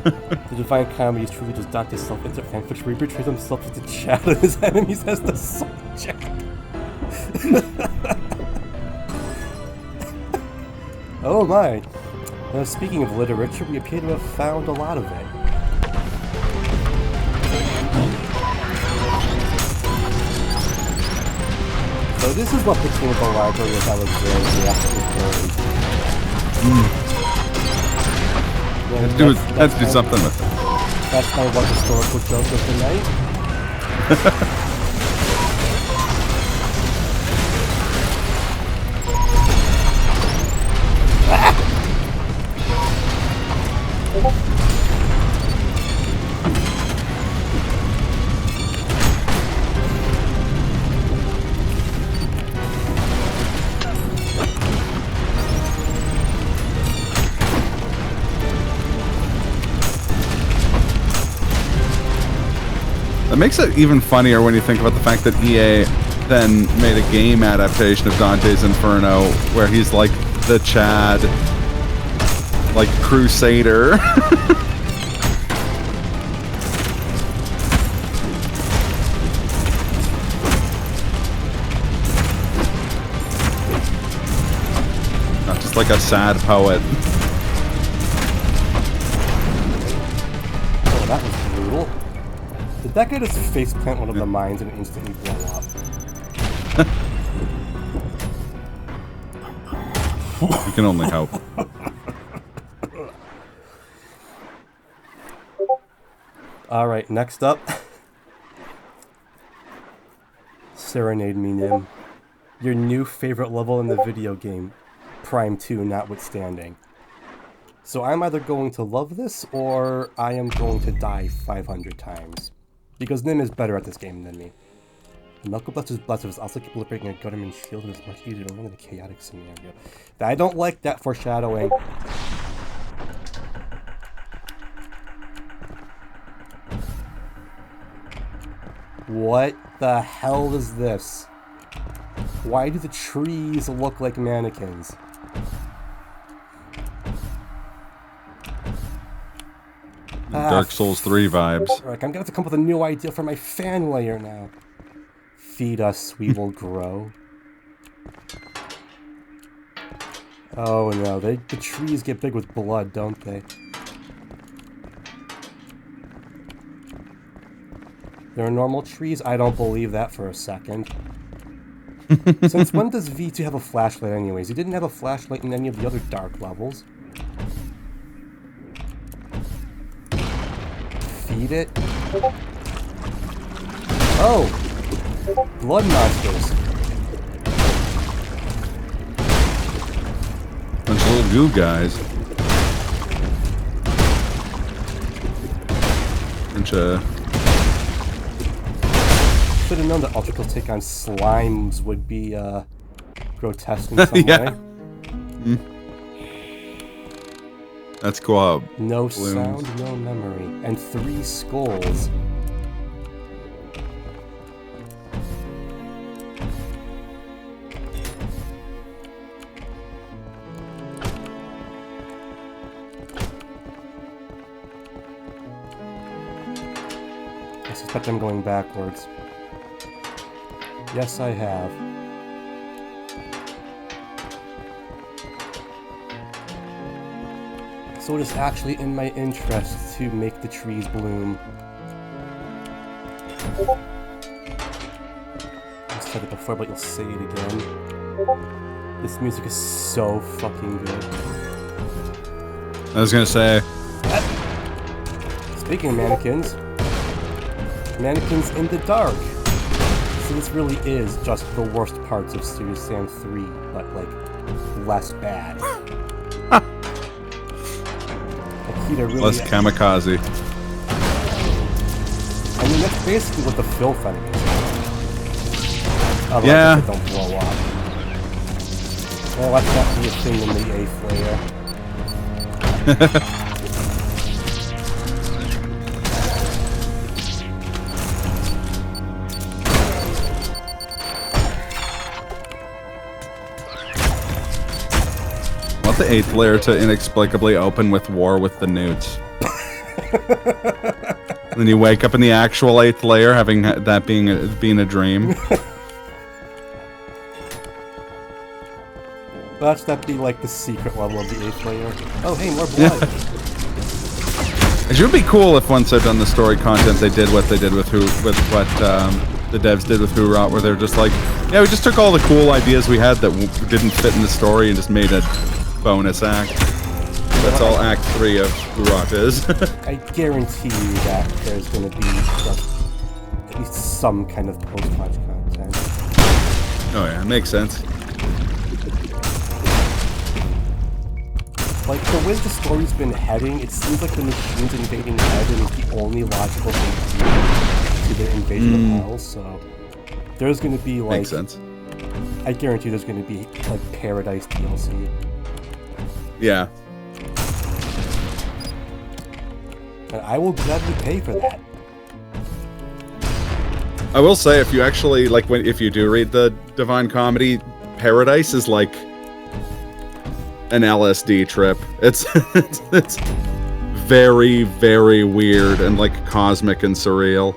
The divine comedy is truly just Dante's self-insert fan, which he betrays himself with the chat and his enemies as the subject. Oh my. Speaking of literature, we appear to have found a lot of it. So this is what became the Library of Alexandria after it burned. Let's do something with it. That's my one historical joke of the night. It makes it even funnier when you think about the fact that EA then made a game adaptation of Dante's Inferno where he's like the Chad, like crusader. Not just like a sad poet. Oh, that was brutal. Did that guy just faceplant one of the mines and instantly blow up? You can only hope. Alright, next up. Serenade Me, Nim. Your new favorite level in the video game. Prime 2 notwithstanding. So I'm either going to love this, or I am going to die 500 times. Because Nim is better at this game than me. The Knuckle Blaster's blaster is also capable of breaking a Gutterman shield and is much easier to run in a chaotic scenario. I don't like that foreshadowing. What the hell is this? Why do the trees look like mannequins? Dark Souls 3 vibes. Frick, I'm gonna have to come up with a new idea for my fan layer now. Feed us, we will grow. Oh no, the trees get big with blood, don't they? There are normal trees? I don't believe that for a second. Since when does V2 have a flashlight anyways? He didn't have a flashlight in any of the other dark levels. Feed it. Oh! Blood monsters. Bunch of little goo guys. Bunch of... Should have known that Ultrakill take on slimes would be grotesque in some Yeah. way. That's cool. No Balloons. sound, no memory. And 3 skulls. I suspect I'm going backwards. Yes, I have. So it is actually in my interest to make the trees bloom. I said it before, but you'll say it again. This music is so fucking good. I was gonna say... Speaking of mannequins, mannequins in the dark. So this really is just the worst parts of Serious Sam 3, but like less bad. Akita really Less kamikaze. I mean, that's basically what the filth enemies are. Otherwise, Yeah. they don't blow up. Well, that's not be a thing in the 8th layer. Want the 8th layer to inexplicably open with war with the newts. And then you wake up in the actual 8th layer, having that being a dream. Watch that be like the secret level of the 8th layer. Oh, hey, more blood. It would be cool if once they've done the story content, they did what they did with what the devs did with Hoorot, where they're just like, yeah, we just took all the cool ideas we had that didn't fit in the story and just made a bonus act. That's all Act 3 of Hoorot is. I guarantee you that there's going to be just at least some kind of post-patch content. Oh yeah, makes sense. Like, the way the story's been heading, it seems like the machines invading heaven is the only logical thing to do to their invasion of hell, so there's going to be, like... Makes sense. I guarantee there's going to be, like, Paradise DLC. Yeah. And I will gladly pay for that. I will say, if you actually, like, if you do read the Divine Comedy, Paradise is like an LSD trip. It's very, very weird and like cosmic and surreal.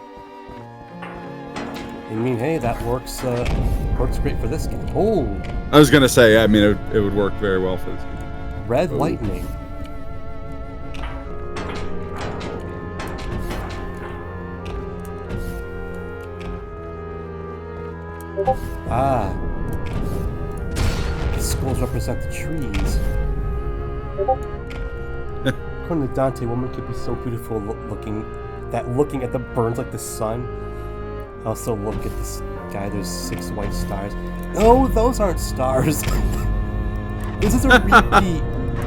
I mean, hey, that works great for this game. Oh, I was gonna say, I mean, it would work very well for this game. red lightning. Ah. The skulls represent the trees. According to Dante, woman could be so beautiful looking that looking at the burns like the sun. Also, look at the sky, there's 6 white stars. No, those aren't stars. This is a repeat.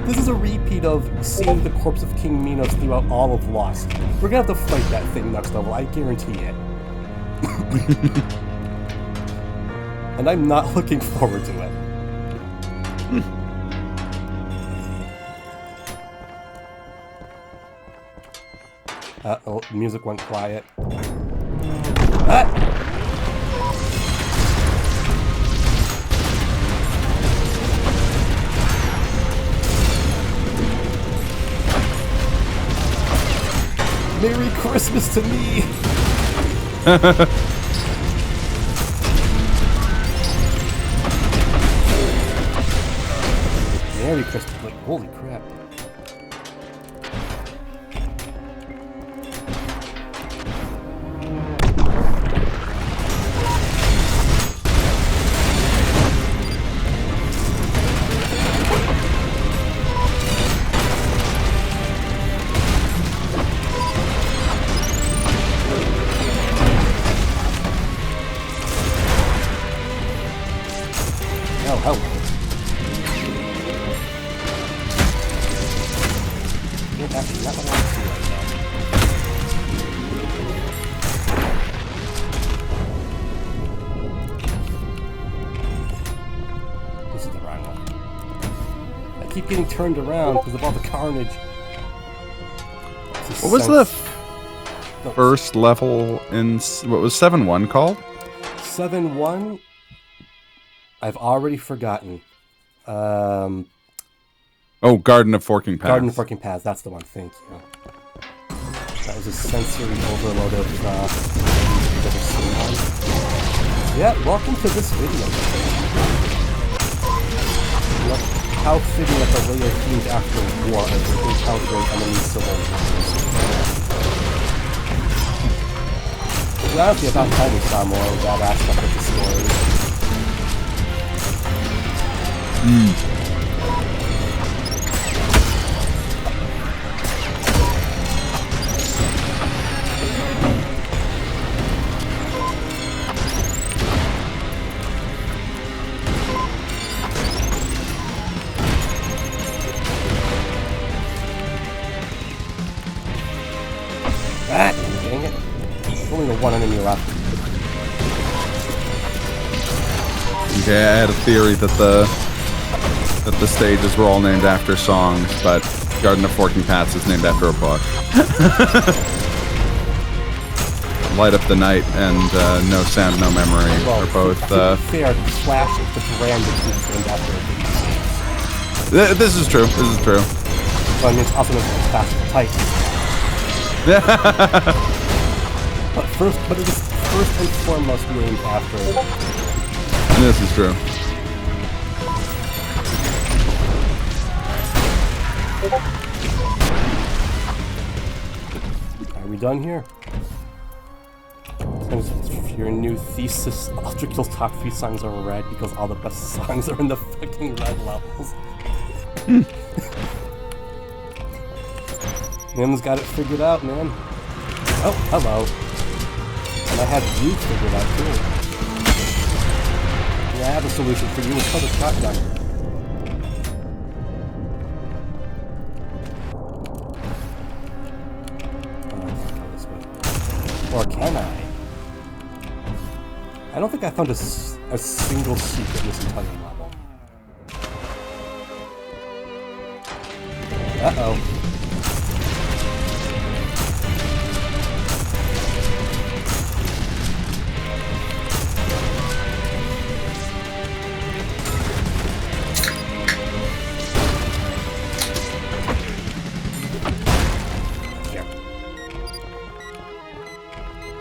This is a repeat of seeing the corpse of King Minos throughout all of Lost. We're gonna have to fight that thing next level, I guarantee it. And I'm not looking forward to it. Uh-oh, music went quiet. Ah! Merry Christmas to me! Merry Christmas, like, holy crap. Actually, not what I want to see right now. This is the wrong one. I keep getting turned around because of all the carnage. What was the first level in... What was 7-1 called? 7-1? I've already forgotten. Oh, Garden of Forking Paths. Garden of Forking Paths, that's the one, thank you. That was a sensory overload of yeah, welcome to this video. How fitting that the layer themed after war as we're encountering enemy civil wars. Honestly, about time we saw more of that aspect of the story. Ah, dang it. There's only the one enemy left. Okay, I had a theory that the stages were all named after songs, but Garden of Forking Paths is named after a book. Light Up the Night and No Sound, No Memory are both... To be fair, Flash is the brand that's named after a book. This is true, this is true. So I mean, it's also known as Flash Titan. But it is first and foremost named after... This is true. Are we done here? For your new thesis, Ultrakill's top 3 songs are red because all the best songs are in the fucking red levels. Nim's got it figured out, man. Oh, hello. And I had you figured out too. Yeah, I have a solution for you. It's called a shotgun. Oh, I can't go this way. Or can I? I don't think I found a single secret in this entire level. Uh-oh.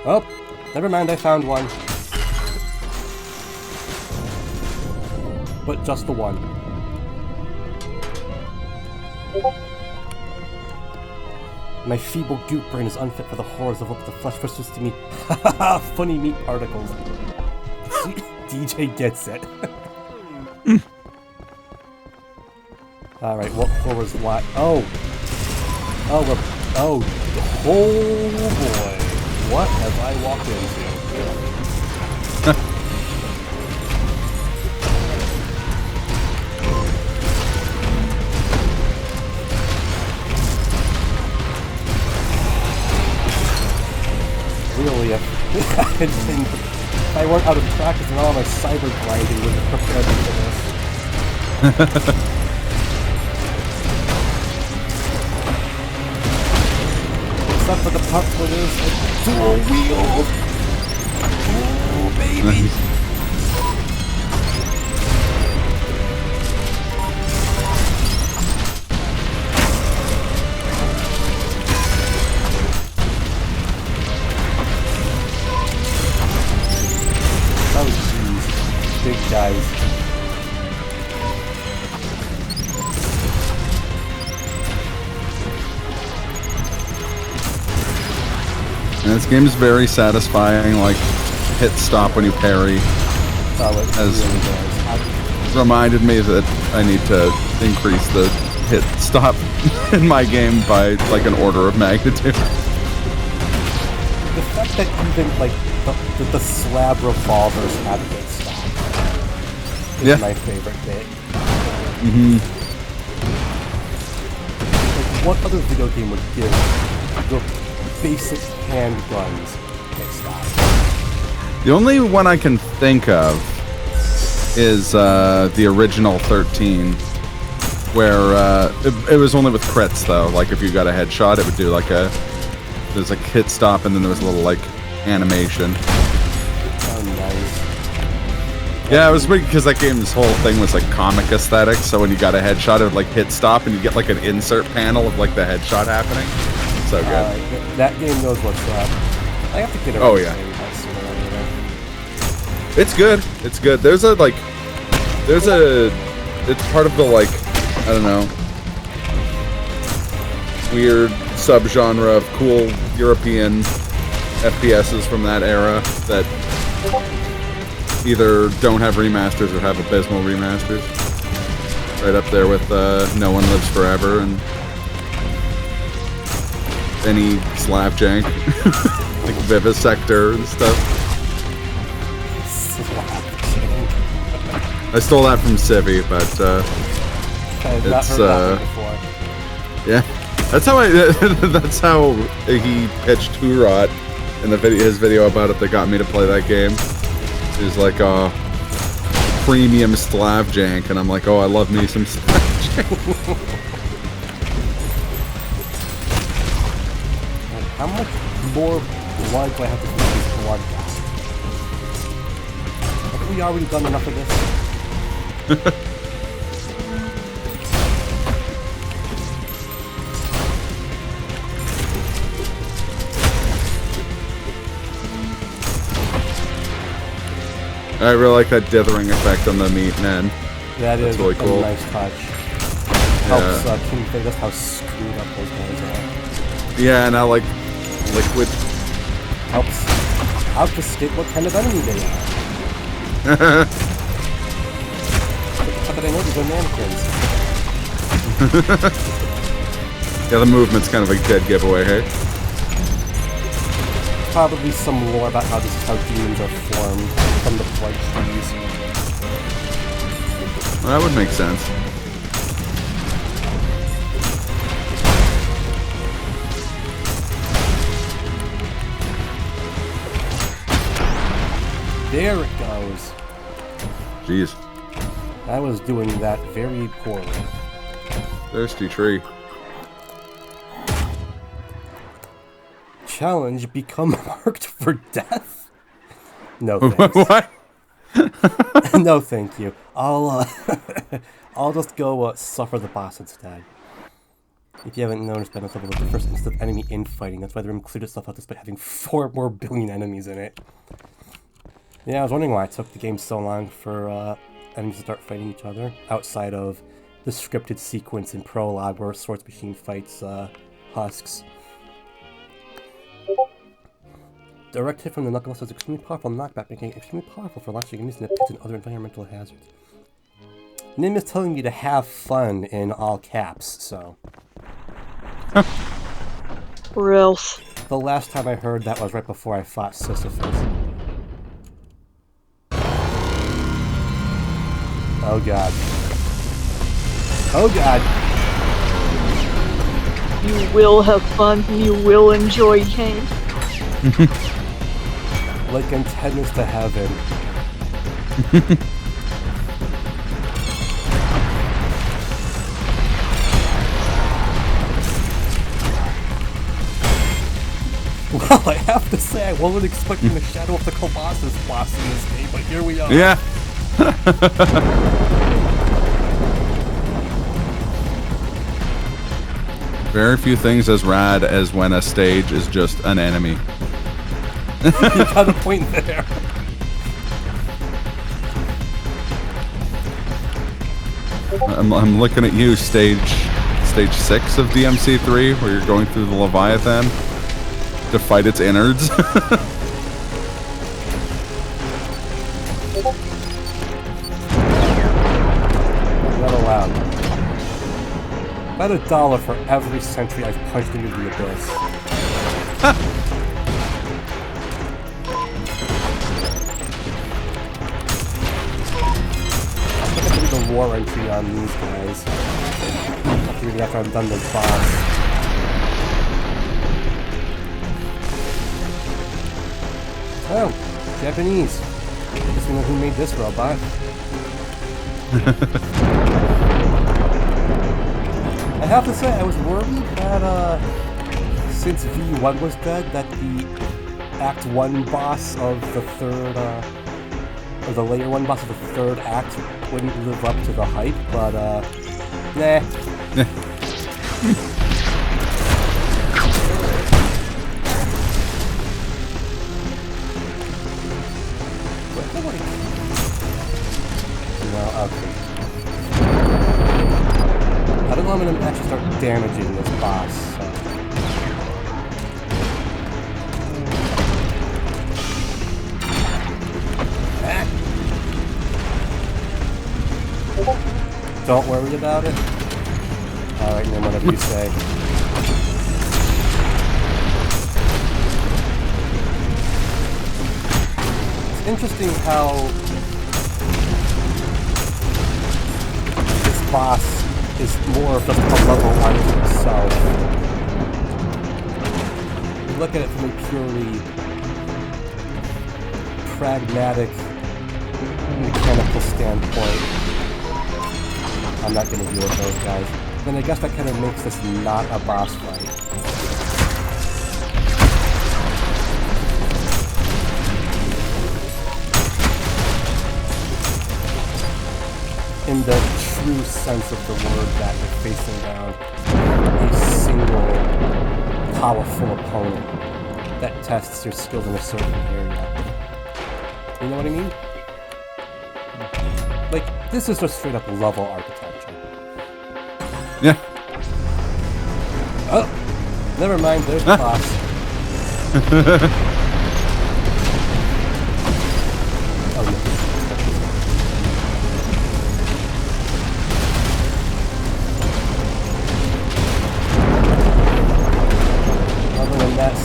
Oh, never mind, I found one. But just the one. My feeble goop brain is unfit for the horrors of what the flesh pushes to me. Haha, funny meat particles. DJ gets it. Alright, what horrors what? Oh! Oh boy. What have I walked into? Really, if I weren't out of practice and all my cyber grinding would have prepared me for this. Except for the part where there's like dual wheels. Oh, baby. Oh, jeez. Big guys. And this game is very satisfying, like, hit stop when you parry. Has reminded me that I need to increase the hit stop in my game by, like, an order of magnitude. The fact that even, like, the slab revolvers have hit stop is my favorite bit. what other video game would give your basic handguns kickstart? The only one I can think of is the original 13, where it was only with crits though. Like if you got a headshot, it would do like there's a hit stop and then there was a little like animation. Oh, nice. Yeah, it was weird because that game's whole thing was like comic aesthetic. So when you got a headshot, it would like hit stop and you get like an insert panel of like the headshot happening. So good. That game knows what's up. I have to get it. Oh yeah. It's good. It's good. It's part of the like, I don't know, weird subgenre of cool European FPSs from that era that either don't have remasters or have abysmal remasters. Right up there with No One Lives Forever and any Slapjank, like Vivisector and stuff. I stole that from Civi, but it's yeah. That's how he pitched Turot in his video about it that got me to play that game. He's like a premium Slavjank, and I'm like, oh, I love me some Slavjank. How much more blood do I have to do this blood guy? Have we already done enough of this? I really like that dithering effect on the meat, man. That is really cool. A nice touch. Helps convey just how screwed up those guys are. Yeah, and I like liquid. Helps obfuscate what kind of enemy they are. But I know these are mannequins. Yeah, the movement's kind of a dead giveaway, hey? Probably some lore about how this is how demons are formed from the blood trees. Well, that would make sense. There it goes. Jeez. I was doing that very poorly. Thirsty tree. Challenge: become marked for death? No thanks. What? No thank you. I'll just go suffer the boss instead. If you haven't noticed, Ben, it's like the first instance of enemy infighting. That's why they're included stuff like this, but having 4 more billion enemies in it. Yeah, I was wondering why it took the game so long for enemies to start fighting each other, outside of the scripted sequence in Prologue where Swords Machine fights Husks. Direct hit from the knuckle is extremely powerful knockback, making it extremely powerful for launching enemies in the pits and other environmental hazards. Nim is telling me to have fun in all caps, so... Or else. The last time I heard that was right before I fought Sisyphus. Oh god. Oh god! You will have fun, you will enjoy game. Like antennas to heaven. Well, I have to say, I wasn't expecting the Shadow of the Colossus boss in this game, but here we are. Yeah. Very few things as rad as when a stage is just an enemy. You got a point there. I'm looking at you, stage 6 of DMC3, where you're going through the Leviathan to fight its innards. Not allowed. About $1 for every century I've punched into the abyss. The war entry on these guys. After I'm done the boss. Oh, Japanese. I guess we know who made this robot. I have to say, I was worried that, since V1 was dead, that the Act 1 boss of the third, or the Layer 1 boss of the third act wouldn't live up to the hype, but, nah. No, okay. I don't know I'm gonna actually start damaging this boss, so. Don't worry about it. Alright, then whatever you say. It's interesting how this boss is more of just a level unto itself. You look at it from a purely pragmatic, mechanical standpoint. I'm not going to deal with those guys. Then I guess that kind of makes this not a boss fight. In the true sense of the word, that you're facing down a single powerful opponent that tests your skills in a certain area. You know what I mean? Like, this is just straight up level architecture. Yeah. Oh! Never mind, there's the boss. Oh, yeah. Other than that,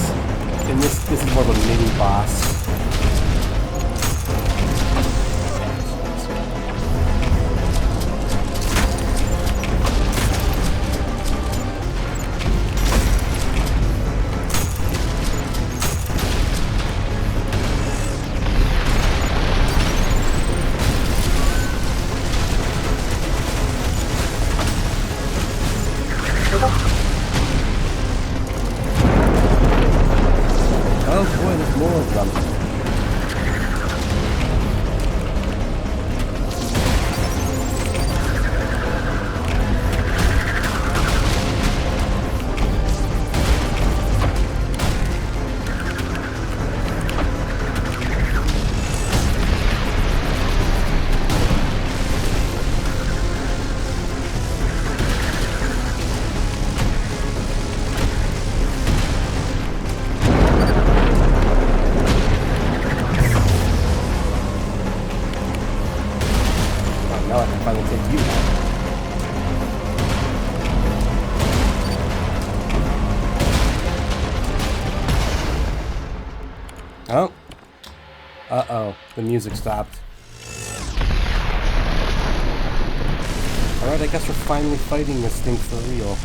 and this is more of a mini boss. Oh boy, there's more of them. Now I can finally take you out. Oh. Uh-oh. The music stopped. Alright, I guess we're finally fighting this thing for real.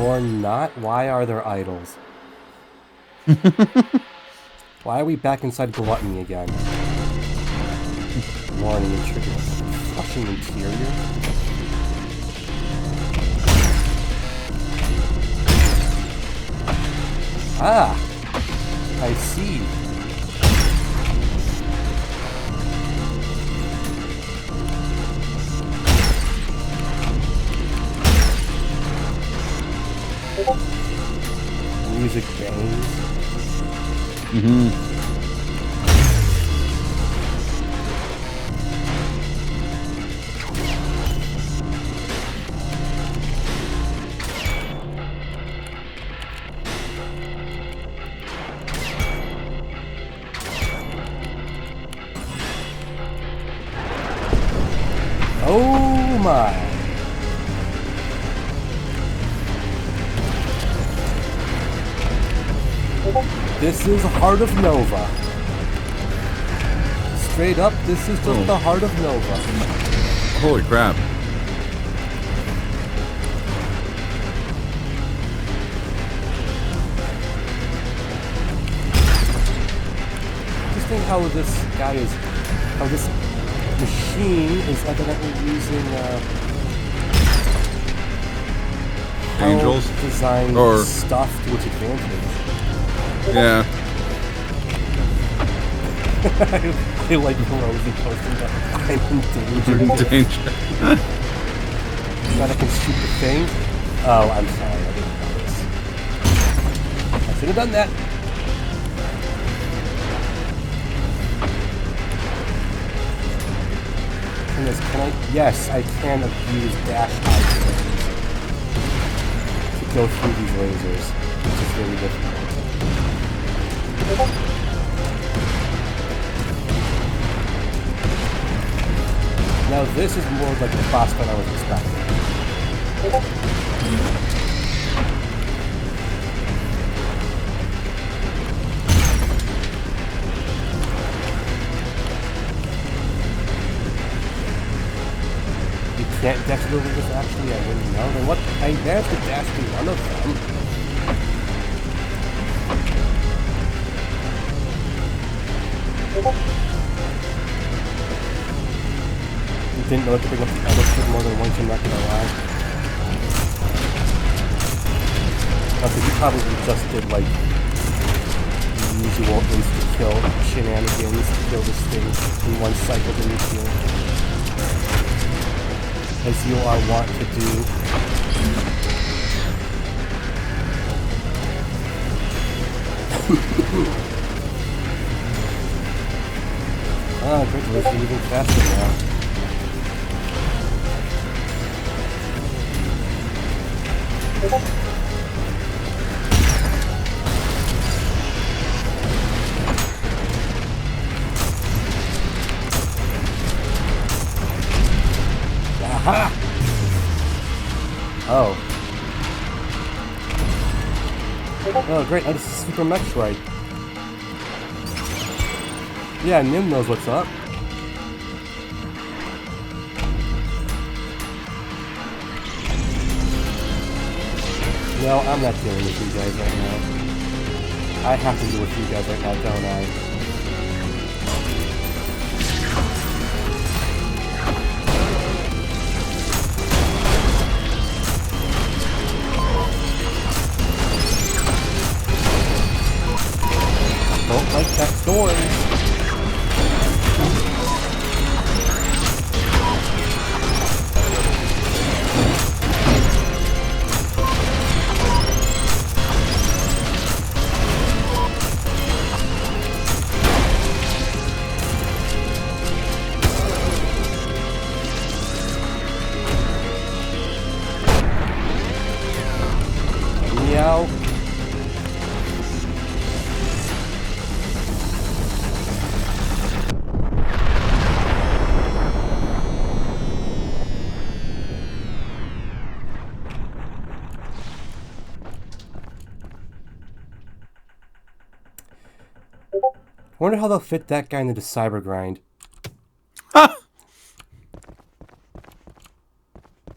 Or not? Why are there idols? Why are we back inside Gluttony again? Warning and trigger. Flushing interior? Ah! I see. Music bangs. Mm-hmm. Oh my. This is Heart of Nova. Straight up, this is just the Heart of Nova. Holy crap. interesting how this machine is evidently using Angels? design Or stuff to its advantage. yeah. I like Rosie posting that I'm in danger. Danger. That I can shoot the thing. Oh, I'm sorry, I didn't know this. I should have done that. Can I? Yes, I can abuse dash items to go through these lasers, which is very difficult. Now this is more like the boss fight I was expecting. You can't dash it over this actually, I wouldn't know. Then what? I managed to dash through one of them. Didn't know it could bring up the other shit more than once, I'm not gonna lie. Okay, he probably just did like the usual insta-kill shenanigans to kill this thing in one cycle, didn't you? As you are wont to do. Ah, good, we're even faster now. Aha! Oh. Oh, great. Oh, this is Super Metroid. Yeah, Nim knows what's up. No, I'm not dealing with you guys right now. I have to deal with you guys right now, don't I? Don't like that story. Meow. I wonder how they'll fit that guy into the cyber grind. Ha!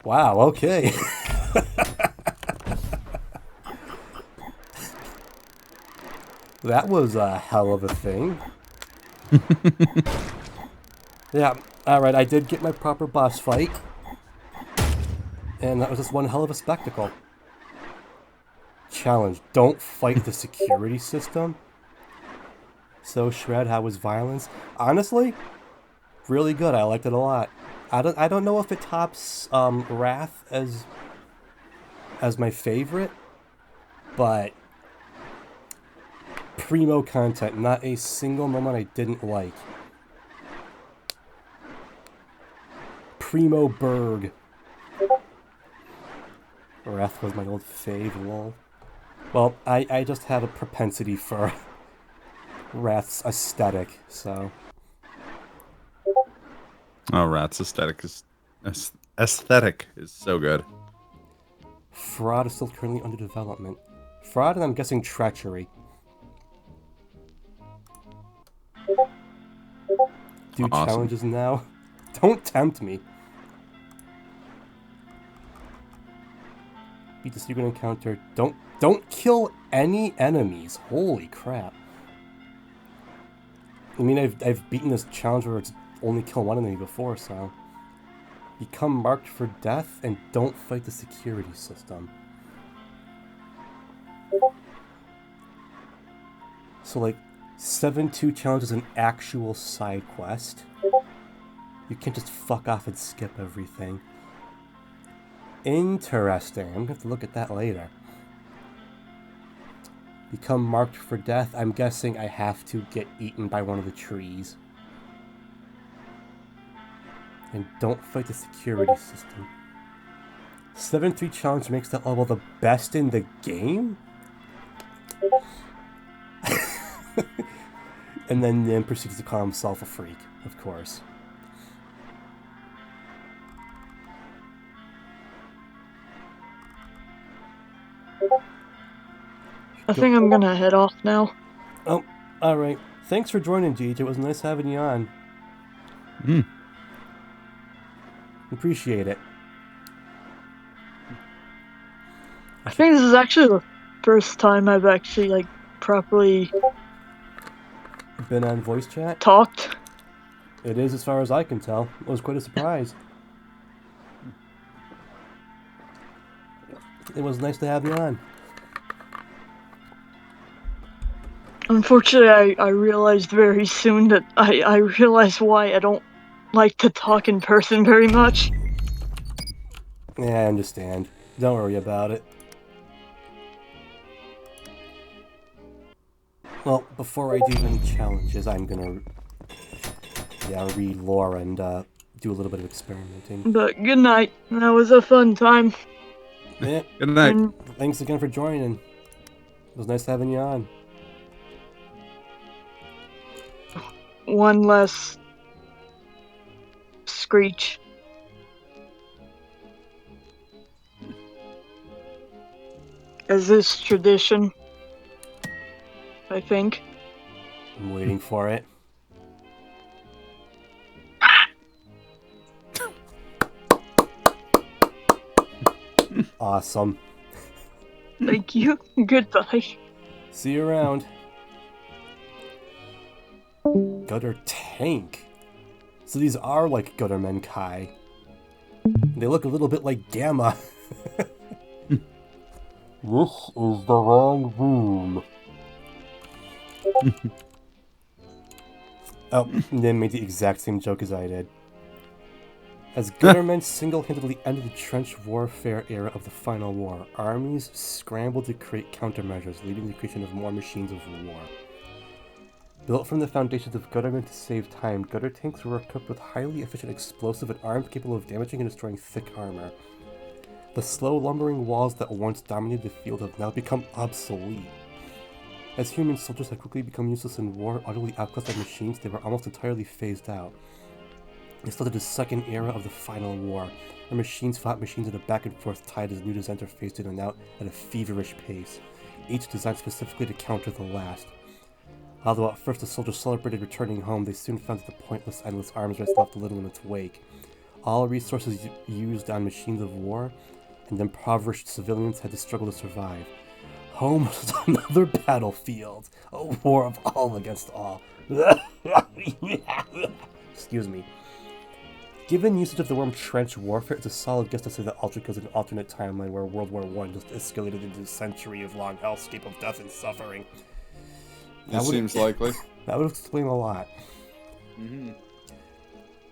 Wow, okay. That was a hell of a thing. Yeah, alright, I did get my proper boss fight. And that was just one hell of a spectacle. Challenge, don't fight the security system. So Shred, how was violence? Honestly, really good. I liked it a lot. I don't know if it tops Wrath as my favorite, but primo content. Not a single moment I didn't like. Primo Berg. Wrath was my old fave, lol. Well, I just had a propensity for Wrath's aesthetic, so. Oh, Rat's aesthetic is so good. Fraud is still currently under development. Fraud, and I'm guessing treachery. Do Awesome. challenges now. Don't tempt me. Beat the secret encounter. Don't kill any enemies. Holy crap. I mean, I've beaten this challenge where it's only kill one enemy before, so... Become marked for death and don't fight the security system. So, like, 7-2 challenge is an actual side quest. You can't just fuck off and skip everything. Interesting. I'm gonna have to look at that later. Become marked for death. I'm guessing I have to get eaten by one of the trees. And don't fight the security system. 7-3 challenge makes that level the best in the game? And then proceeds to call himself a freak, of course. I think I'm gonna head off now. Oh, alright. Thanks for joining, Jeej. It was nice having you on. Appreciate it. I think this is actually the first time I've actually, like, properly Been on voice chat? talked. It is, as far as I can tell. It was quite a surprise. It was nice to have you on. Unfortunately, I realized very soon that I realized why I don't like to talk in person very much. Yeah, I understand. Don't worry about it. Well, before I do any challenges, I'm gonna read lore and do a little bit of experimenting. But good night. That was a fun time. Yeah, Good night. And thanks again for joining. It was nice having you on. one less screech. As is tradition, I think. I'm waiting for it. Awesome. Thank you. Goodbye. See you around. Gutter tank. So these are like gutter men Kai. They look a little bit like Gamma. This is the wrong room. Oh, they made the exact same joke as I did. As Guttermen single-handedly ended the trench warfare era of the Final War, armies scrambled to create countermeasures, leading to the creation of more machines of war. Built from the foundations of Guttermen to save time, gutter tanks were equipped with highly efficient explosive and arms capable of damaging and destroying thick armor. The slow lumbering walls that once dominated the field have now become obsolete. As human soldiers had quickly become useless in war, utterly outclassed by machines, they were almost entirely phased out. It started the second era of the Final War, where machines fought machines in a back-and-forth tide as new designs are phased in and out at a feverish pace, each designed specifically to counter the last. Although at first the soldiers celebrated returning home, they soon found that the pointless, endless arms race left little in its wake. All resources used on machines of war, and impoverished civilians had to struggle to survive. Home was another battlefield, a war of all against all. Excuse me. Given usage of the term trench warfare, it's a solid guess to say that Ultrakill is an alternate timeline where World War I just escalated into a century of long hellscape of death and suffering. That seems likely. That would explain a lot.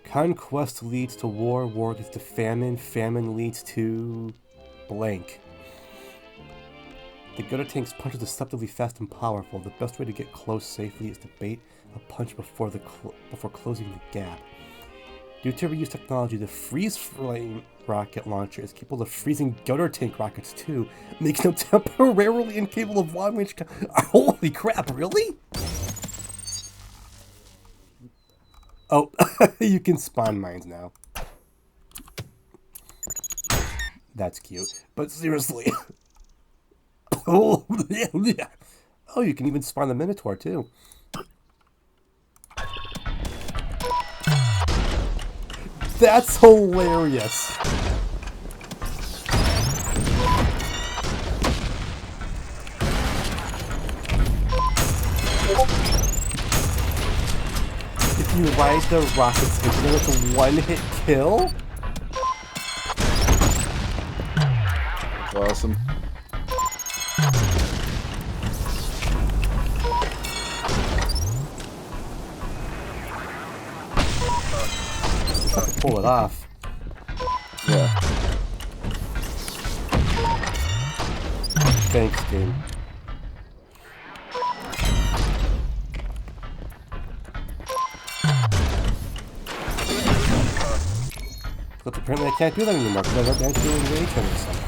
Conquest leads to war, war leads to famine, famine leads to... blank. The gutter tank's punch is deceptively fast and powerful. The best way to get close safely is to bait a punch before closing the gap. Due to reused technology, the freeze flame rocket launcher is capable of freezing gutter tank rockets too, making them temporarily incapable of long-range. Holy crap! Really? Oh, you can spawn mines now. That's cute, but seriously. Oh, you can even spawn the Minotaur too. That's hilarious. you ride the rockets into them with a one-hit kill? That's awesome. Have to pull it off. Yeah. Thanks, game. But apparently I can't do that anymore because I don't actually engage him or something.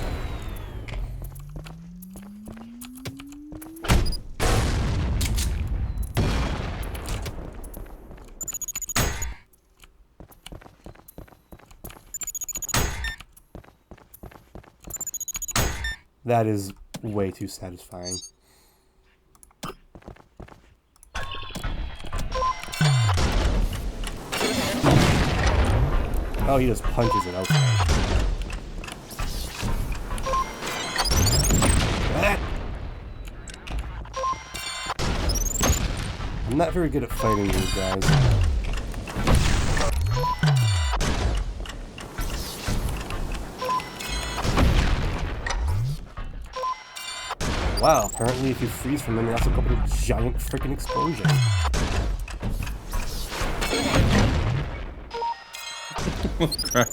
That is way too satisfying. Oh, he just punches it, okay. I'm not very good at fighting these guys. Wow, apparently if you freeze from them, they also go up with a giant freaking explosion. Crap.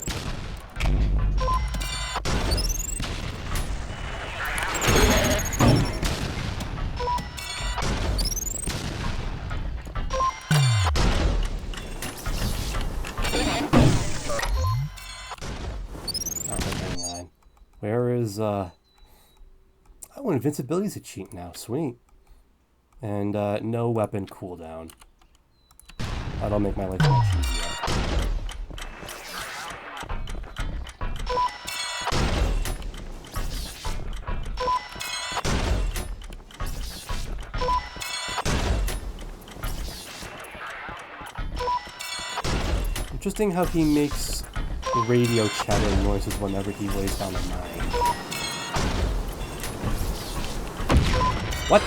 Hang on. Where is, Oh, invincibility's a cheat now. Sweet. And, no weapon cooldown. That'll make my life much easier. Interesting how he makes radio chatter noises whenever he lays down a mine. What?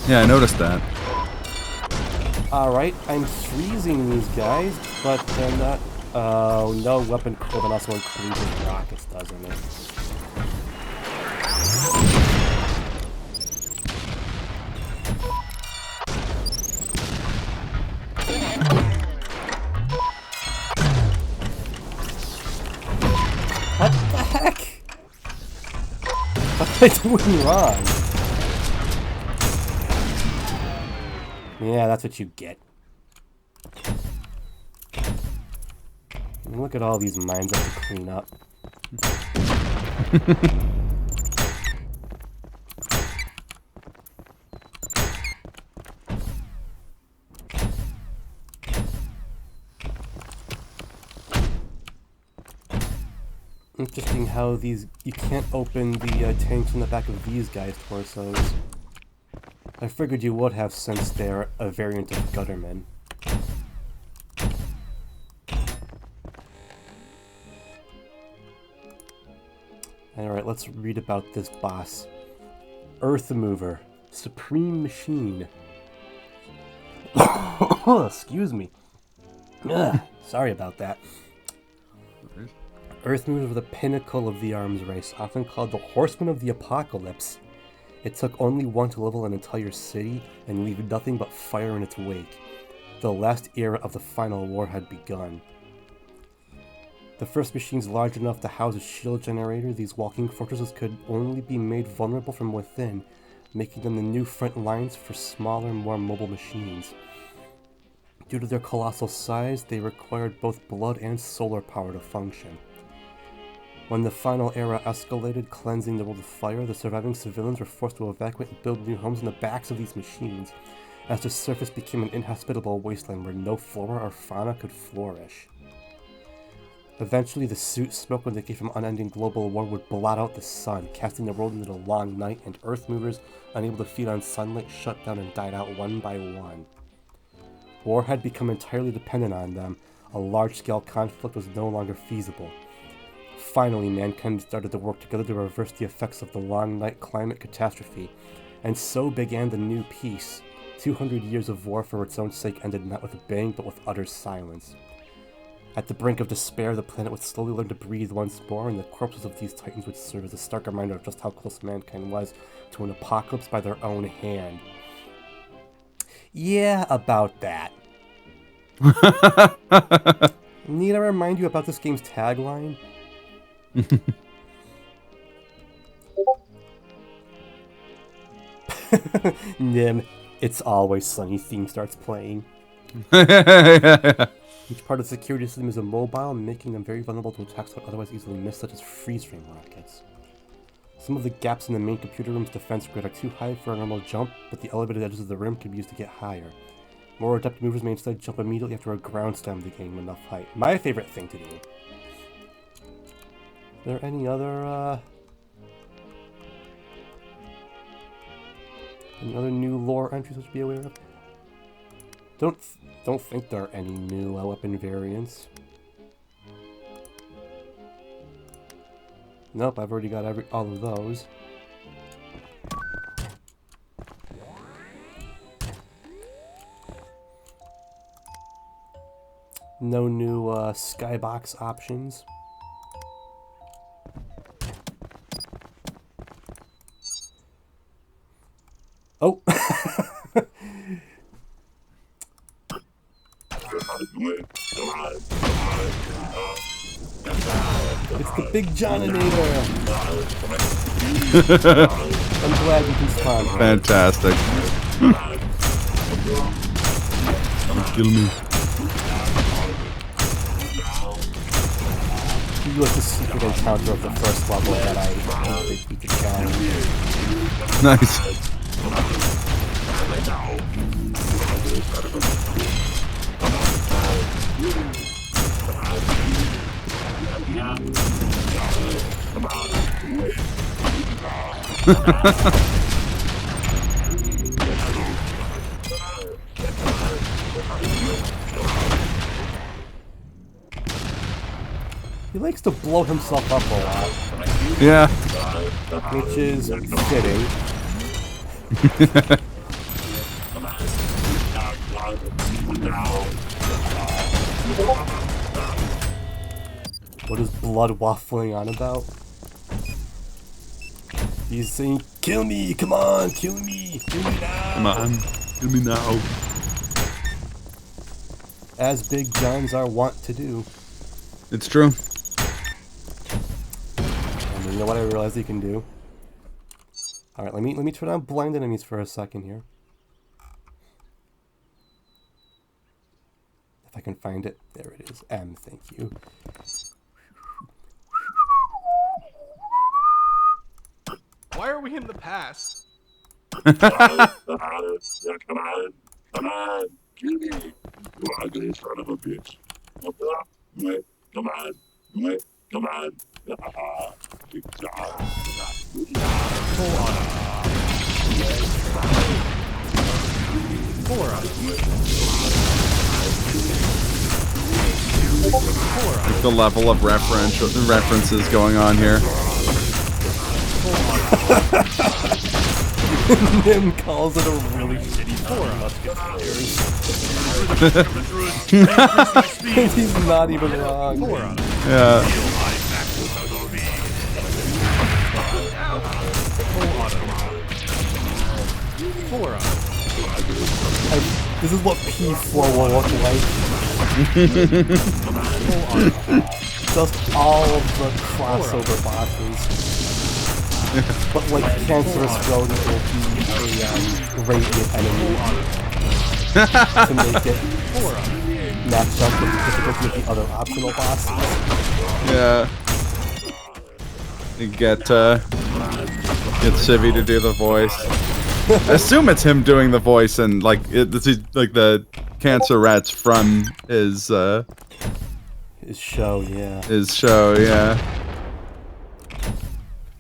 Yeah, I noticed that. Alright, I'm freezing these guys, but they're not... Oh, no weapon cooldown also includes rockets, doesn't it? What the heck? What am I doing wrong? Yeah, that's what you get. Look at all these mines I have to clean up. Interesting how these... You can't open the tanks on the back of these guys' torsos. I figured you would have since they're a variant of Gutterman. Alright, let's read about this boss. Earth Mover. Supreme Machine. Excuse me. Ugh, sorry about that. Earth Mover, the pinnacle of the arms race, often called the Horseman of the Apocalypse. It took only one to level an entire city and leave nothing but fire in its wake. The last era of the final war had begun. The first machines large enough to house a shield generator, these walking fortresses could only be made vulnerable from within, making them the new front lines for smaller, more mobile machines. Due to their colossal size, they required both blood and solar power to function. When the final era escalated, cleansing the world of fire, the surviving civilians were forced to evacuate and build new homes in the backs of these machines, as the surface became an inhospitable wasteland where no flora or fauna could flourish. Eventually, the soot smoke when they came from unending global war would blot out the sun, casting the world into the long night, and Earth movers, unable to feed on sunlight, shut down and died out one by one. War had become entirely dependent on them. A large-scale conflict was no longer feasible. Finally, mankind started to work together to reverse the effects of the long night climate catastrophe, and so began the new peace, 200 years of war for its own sake ended not with a bang, but with utter silence. At the brink of despair, the planet would slowly learn to breathe once more, and the corpses of these titans would serve as a stark reminder of just how close mankind was to an apocalypse by their own hand. Yeah, about that. Need I remind you about this game's tagline? Nim, it's always sunny theme starts playing. Each part of the security system is immobile, making them very vulnerable to attacks that would otherwise easily miss, such as freeze-frame rockets. Some of the gaps in the main computer room's defense grid are too high for a normal jump, but the elevated edges of the room can be used to get higher. More adept movers may instead jump immediately after a ground stem to gain enough height. My favorite thing to do. Are there any other new lore entries we should be aware of? Don't think there are any new weapon variants. Nope, I've already got all of those. No new skybox options. Oh! It's the big Johninator! I'm glad you can spawn. Fantastic. Kill me. You was the secret encounter of the first level that I beat the challenge. Nice. He likes to blow himself up a lot. Yeah. Which is fitting. What is blood waffling on about? He's saying, kill me, come on, kill me now. Come on, kill me now. As Big Johns are wont to do. It's true. And you know what I realized he can do? Alright, let me turn on blind enemies for a second here. If I can find it. There it is. M, thank you. Why are we in the past? Come on, kill me, you ugly son of a bitch. Come on, Big John. Like the level of references going on here. Nim calls it a really shitty musketeers. He's not even wrong. Yeah. This is what P4 will look like. Just all of the crossover bosses. But like cancerous rodent will be a radiant enemy to make it match up with the difficulty of the other optional bosses. Yeah. You get Civvy to do the voice. I assume it's him doing the voice, and like it's like the cancer rats from his show, yeah. His show, yeah.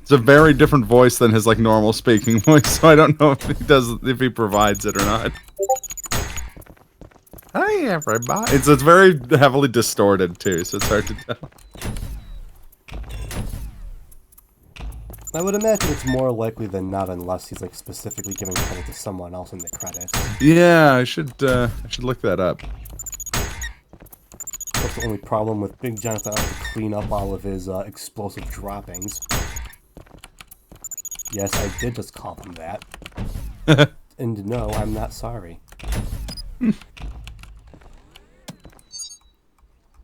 It's a very different voice than his like normal speaking voice, so I don't know if he provides it or not. Hi everybody. It's very heavily distorted too, so it's hard to tell. I would imagine it's more likely than not, unless he's like specifically giving credit to someone else in the credits. Yeah, I should look that up. That's the only problem with Big Jonathan having to clean up all of his explosive droppings. Yes, I did just call him that. And no, I'm not sorry.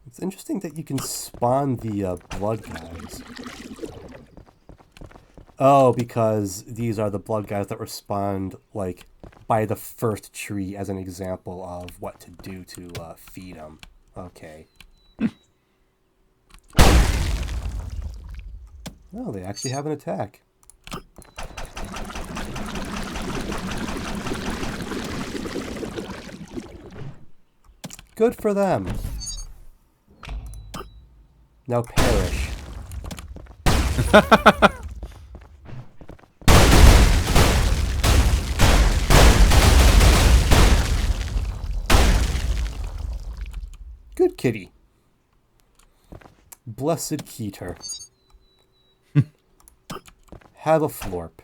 It's interesting that you can spawn the blood guys. Oh, because these are the blood guys that were spawned, like, by the first tree as an example of what to do to feed them. Okay. Oh, they actually have an attack. Good for them. Now perish. Good kitty. Blessed Keeter. Have a florp.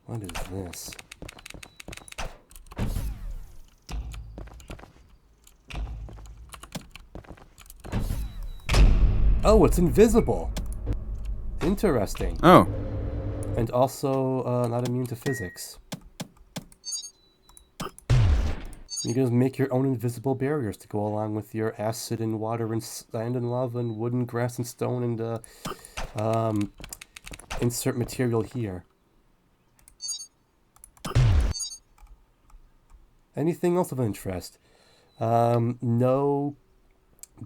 What is this? Oh, it's invisible. Interesting. Oh. And also not immune to physics. You can just make your own invisible barriers to go along with your acid and water and sand and lava and wood and grass and stone and insert material here. Anything else of interest? No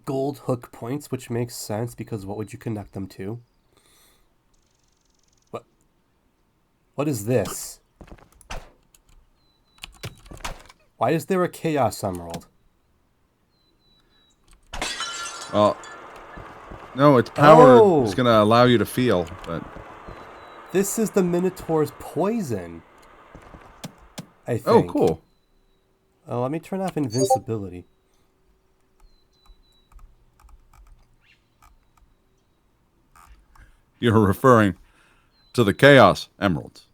gold hook points, which makes sense because what would you connect them to? What is this? Why is there a Chaos Emerald? Well, no, its power Oh! is going to allow you to feel, but... This is the Minotaur's poison. I think. Oh, cool. Oh, let me turn off invincibility. You're referring to the Chaos Emeralds.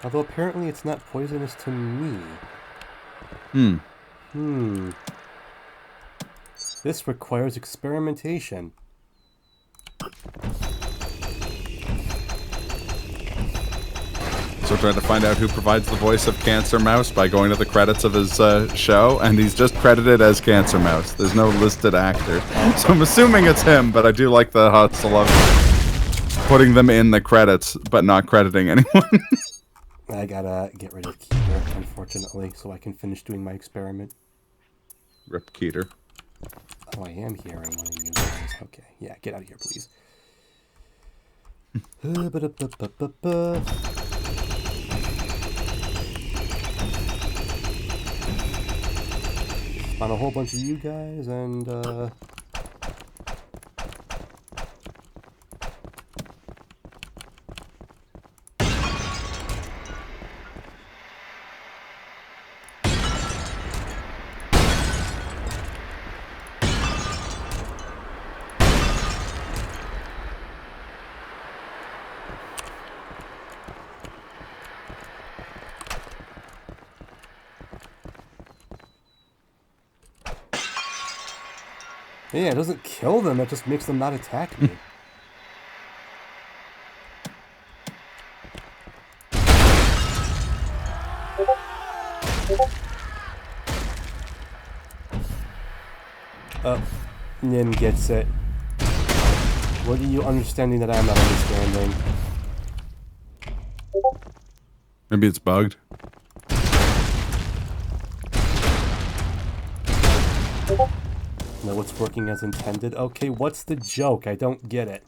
Although apparently it's not poisonous to me. This requires experimentation. So trying to find out who provides the voice of Cancer Mouse by going to the credits of his show, and he's just credited as Cancer Mouse. There's no listed actor. So I'm assuming it's him, but I do like the hustle of putting them in the credits, but not crediting anyone. I gotta get rid of Keeper, unfortunately, so I can finish doing my experiment. Rip Keeter. Oh, I am hearing one of you guys. Okay, yeah, get out of here, please. Spawn a whole bunch of you guys, and, yeah, it doesn't kill them, it just makes them not attack me. Nim gets it. What are you understanding that I'm not understanding? Maybe it's bugged. No, it's working as intended. Okay, what's the joke? I don't get it.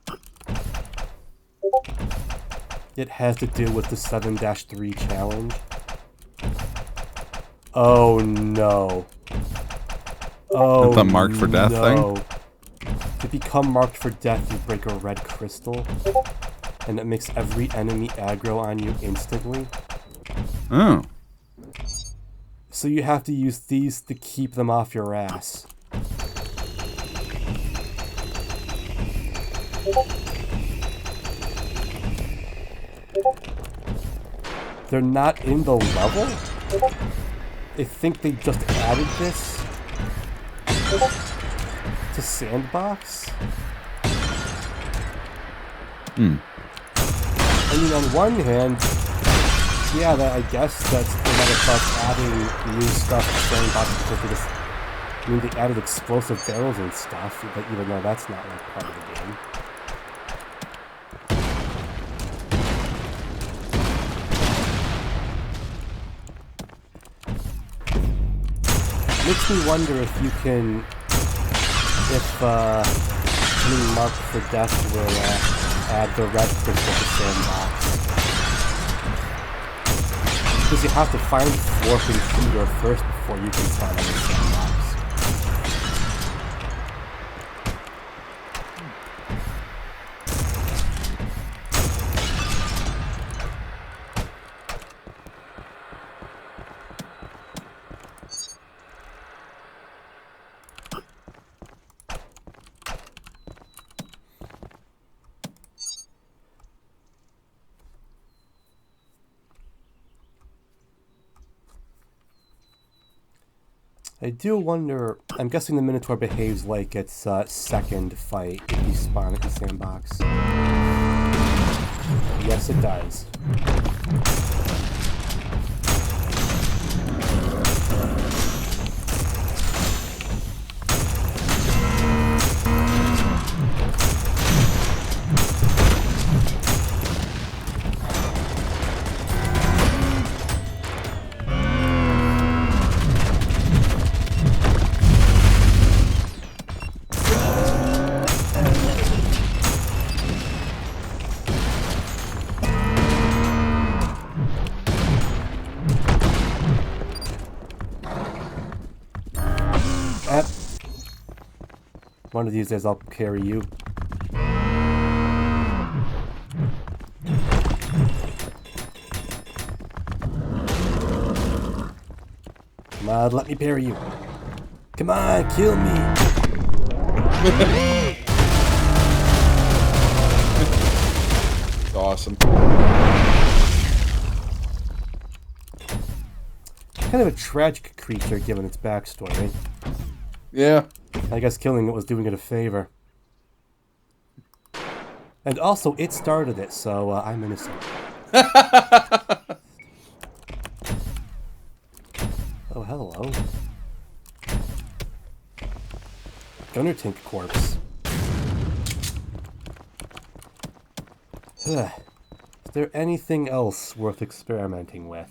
It has to do with the 7-3 challenge. Oh no. Oh, The marked for death no. To become marked for death, you break a red crystal, and it makes every enemy aggro on you instantly. Oh. So you have to use these to keep them off your ass. They're not in the level? I think they just added this to Sandbox? I mean, on one hand, yeah, I guess that's the Metacritic adding new stuff to Sandbox because they just, I mean, they added explosive barrels and stuff, but even though that's not like part of the game. Makes me wonder if you can, if being marked for death will add the red crystal to Sandbox. Because you have to find Warp and Shooter first before you can spawn on the Sandbox. I do wonder, I'm guessing the Minotaur behaves like its second fight if you spawn it in Sandbox. Yes, it does. One of these days I'll carry you. Come on, let me parry you. Come on, kill me. It's awesome. Kind of a tragic creature given its backstory. Yeah. I guess killing it was doing it a favor. And also, it started it, so I'm innocent. Oh, hello. Gunner Tank Corpse. Is there anything else worth experimenting with?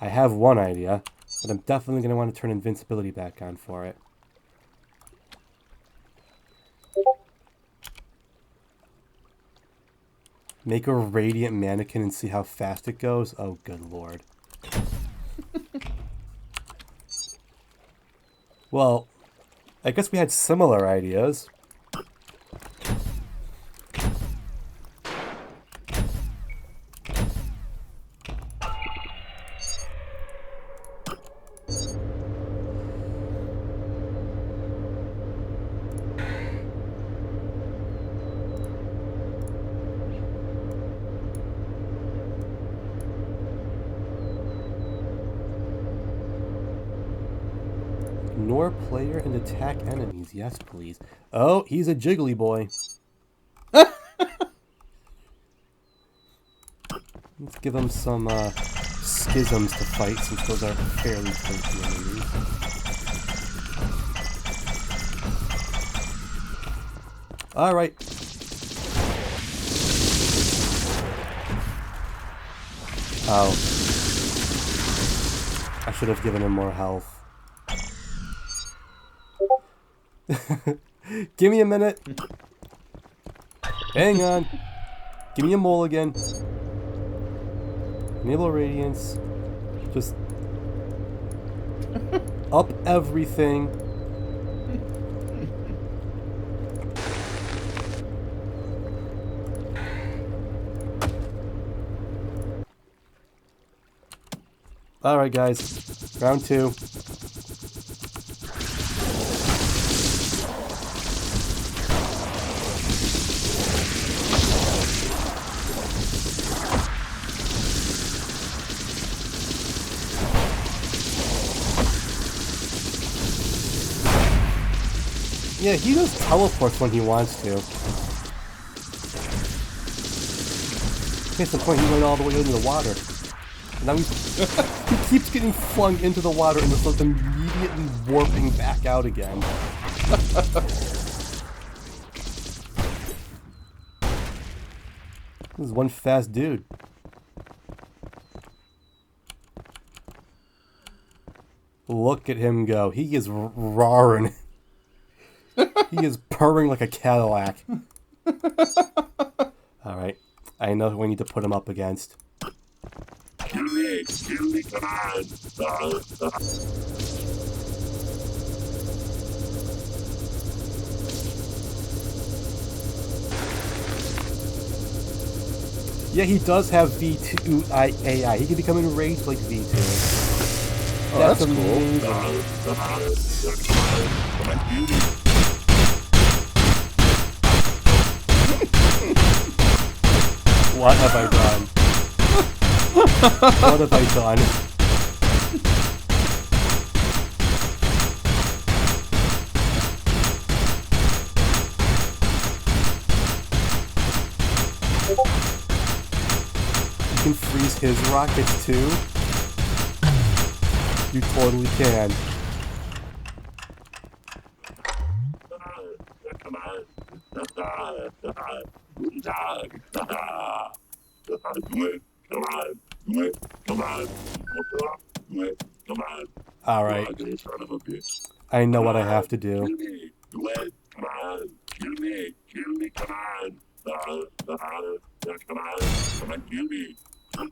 I have one idea, but I'm definitely going to want to turn invincibility back on for it. Make a radiant mannequin and see how fast it goes? Oh, good lord. Well, I guess we had similar ideas. Ignore player and attack enemies. Yes, please. Oh, he's a jiggly boy. Let's give him some schisms to fight, since those are fairly tanky enemies. Alright. Oh. I should have given him more health. Give me a minute. Hang on. Give me a mulligan. Enable radiance. Just up everything. Alright guys, round 2. Yeah, he just teleports when he wants to. At some point he went all the way into the water. And now he keeps getting flung into the water and just immediately warping back out again. This is one fast dude. Look at him go. He is roaring. He is purring like a Cadillac. Alright. I know who I need to put him up against. Kill me, come on. Yeah, he does have V2 AI. He can become enraged like V2. Oh, that's amazing. What have I done? What have I done? You can freeze his rockets too? You totally can. Alright. I know what I have to do. Come on, kill me, come on. Come on, kill me. Now,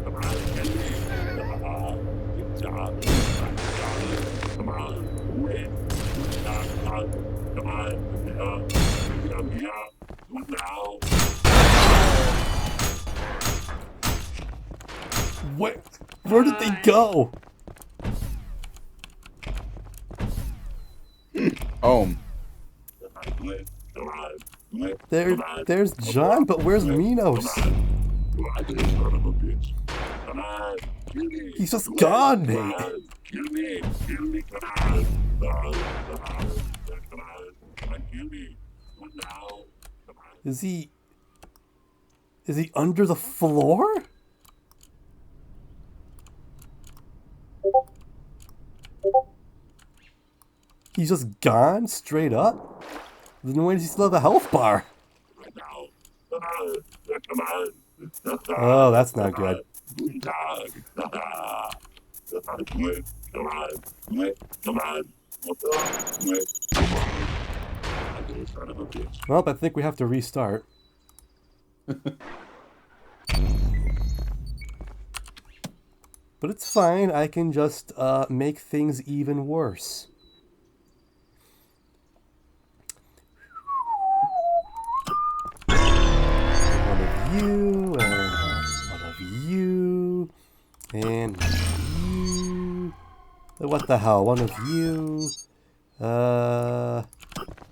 come on, kill me. Come on, wait. Come on, come here. Now. Where did they go? There's John, but where's Minos? He's just gone, mate. Is he under the floor? He's just gone straight up? Then why does he still have a health bar? Oh, that's not good. Well, I think we have to restart. But it's fine, I can just make things even worse. You and one of you and you. What the hell? One of you.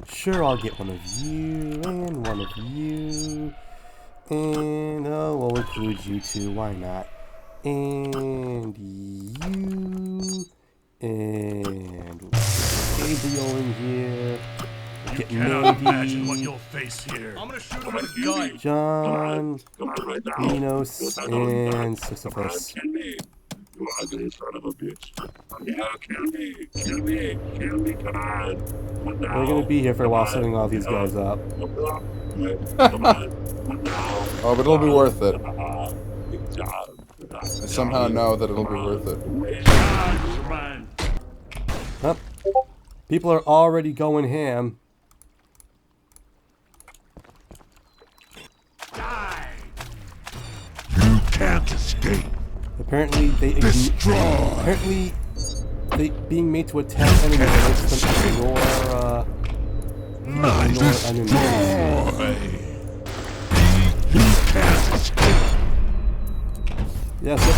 Sure, I'll get one of you and one of you. And we'll include you too. Why not? And you and Gabriel in here. Get Imagine what you'll face here. I'm gonna shoot him with a gun. John, Minos, and Sisyphus. You ugly son of a bitch. Yeah, kill me, come on. We're gonna be here for a while setting all these guys up. Oh, but it'll be worth it. I somehow know that it'll be worth it. Well, people are already going ham. You can't escape. Apparently apparently they being made to attack enemies makes them ignore enemies. Yeah, so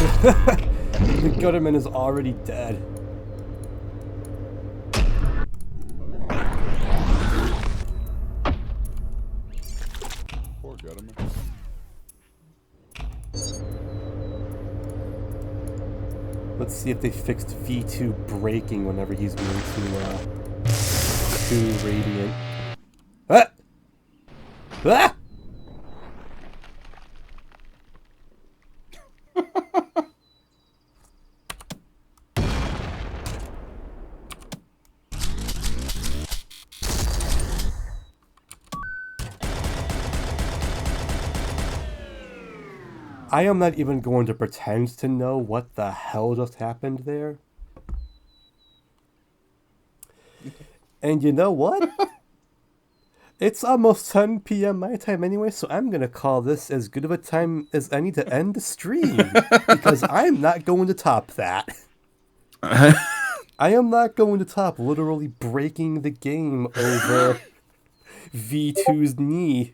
the Gutterman is already dead. Poor Gutterman. Let's see if they fixed V2 breaking whenever he's moved to Radiant. Ah! Ah! I am not even going to pretend to know what the hell just happened there. And you know what? It's almost 10 p.m. my time anyway, so I'm going to call this as good of a time as any to end the stream. Because I'm not going to top that. I am not going to top literally breaking the game over V2's knee.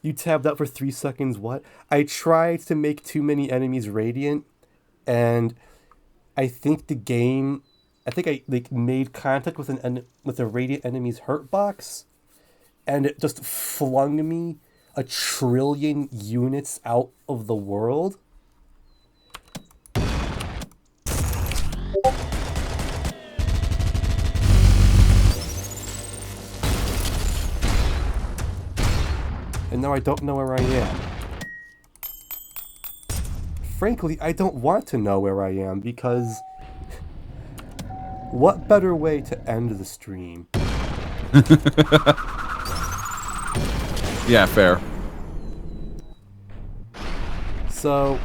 You tabbed out for 3 seconds, what? I tried to make too many enemies radiant, and I think the game... I think I made contact with a radiant enemy's hurt box, and it just flung me 1 trillion units out of the world. And now I don't know where I am. Frankly, I don't want to know where I am, because what better way to end the stream? Yeah, fair. So,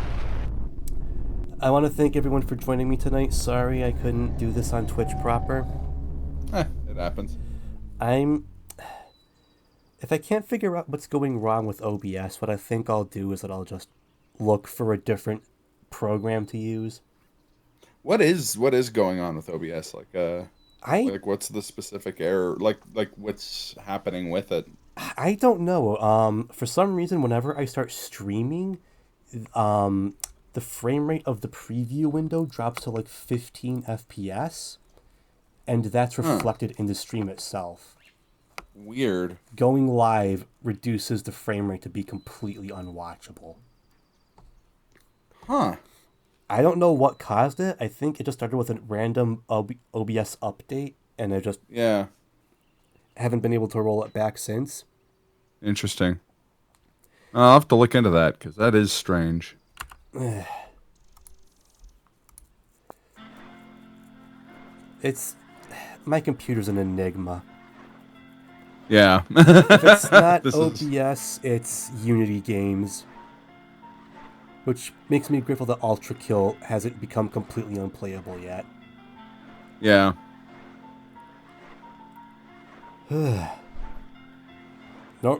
I want to thank everyone for joining me tonight. Sorry I couldn't do this on Twitch proper. It happens. If I can't figure out what's going wrong with OBS, what I think I'll do is that I'll just look for a different program to use. What is going on with OBS? Like what's the specific error? Like what's happening with it? I don't know. For some reason, whenever I start streaming, the frame rate of the preview window drops to like 15 FPS, and that's reflected in the stream itself. Weird. Going live reduces the frame rate to be completely unwatchable. Huh. I don't know what caused it. I think it just started with a random OBS update, and I just haven't been able to roll it back since. Interesting. I'll have to look into that, because that is strange. My computer's an enigma. Yeah. If it's not OBS, it's Unity games. Which makes me grateful that Ultrakill hasn't become completely unplayable yet. Yeah. No,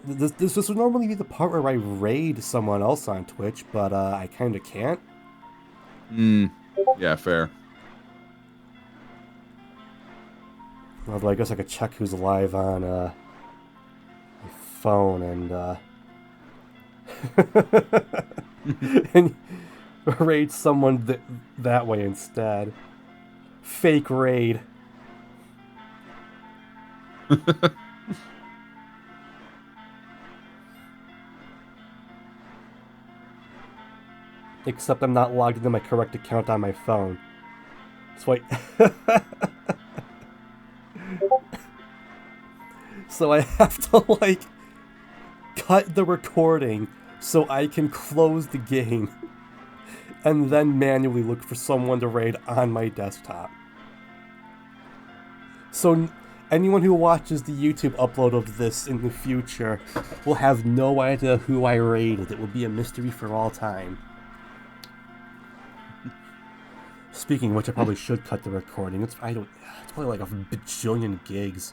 this would normally be the part where I raid someone else on Twitch, but I kind of can't. Yeah, fair. Although I guess I could check who's live on my phone and raid someone that way instead. Fake raid. Except I'm not logged into my correct account on my phone. So I have to cut the recording so I can close the game and then manually look for someone to raid on my desktop. So anyone who watches the YouTube upload of this in the future will have no idea who I raided. It will be a mystery for all time. Speaking of which, I probably should cut the recording. It's probably like a bajillion gigs.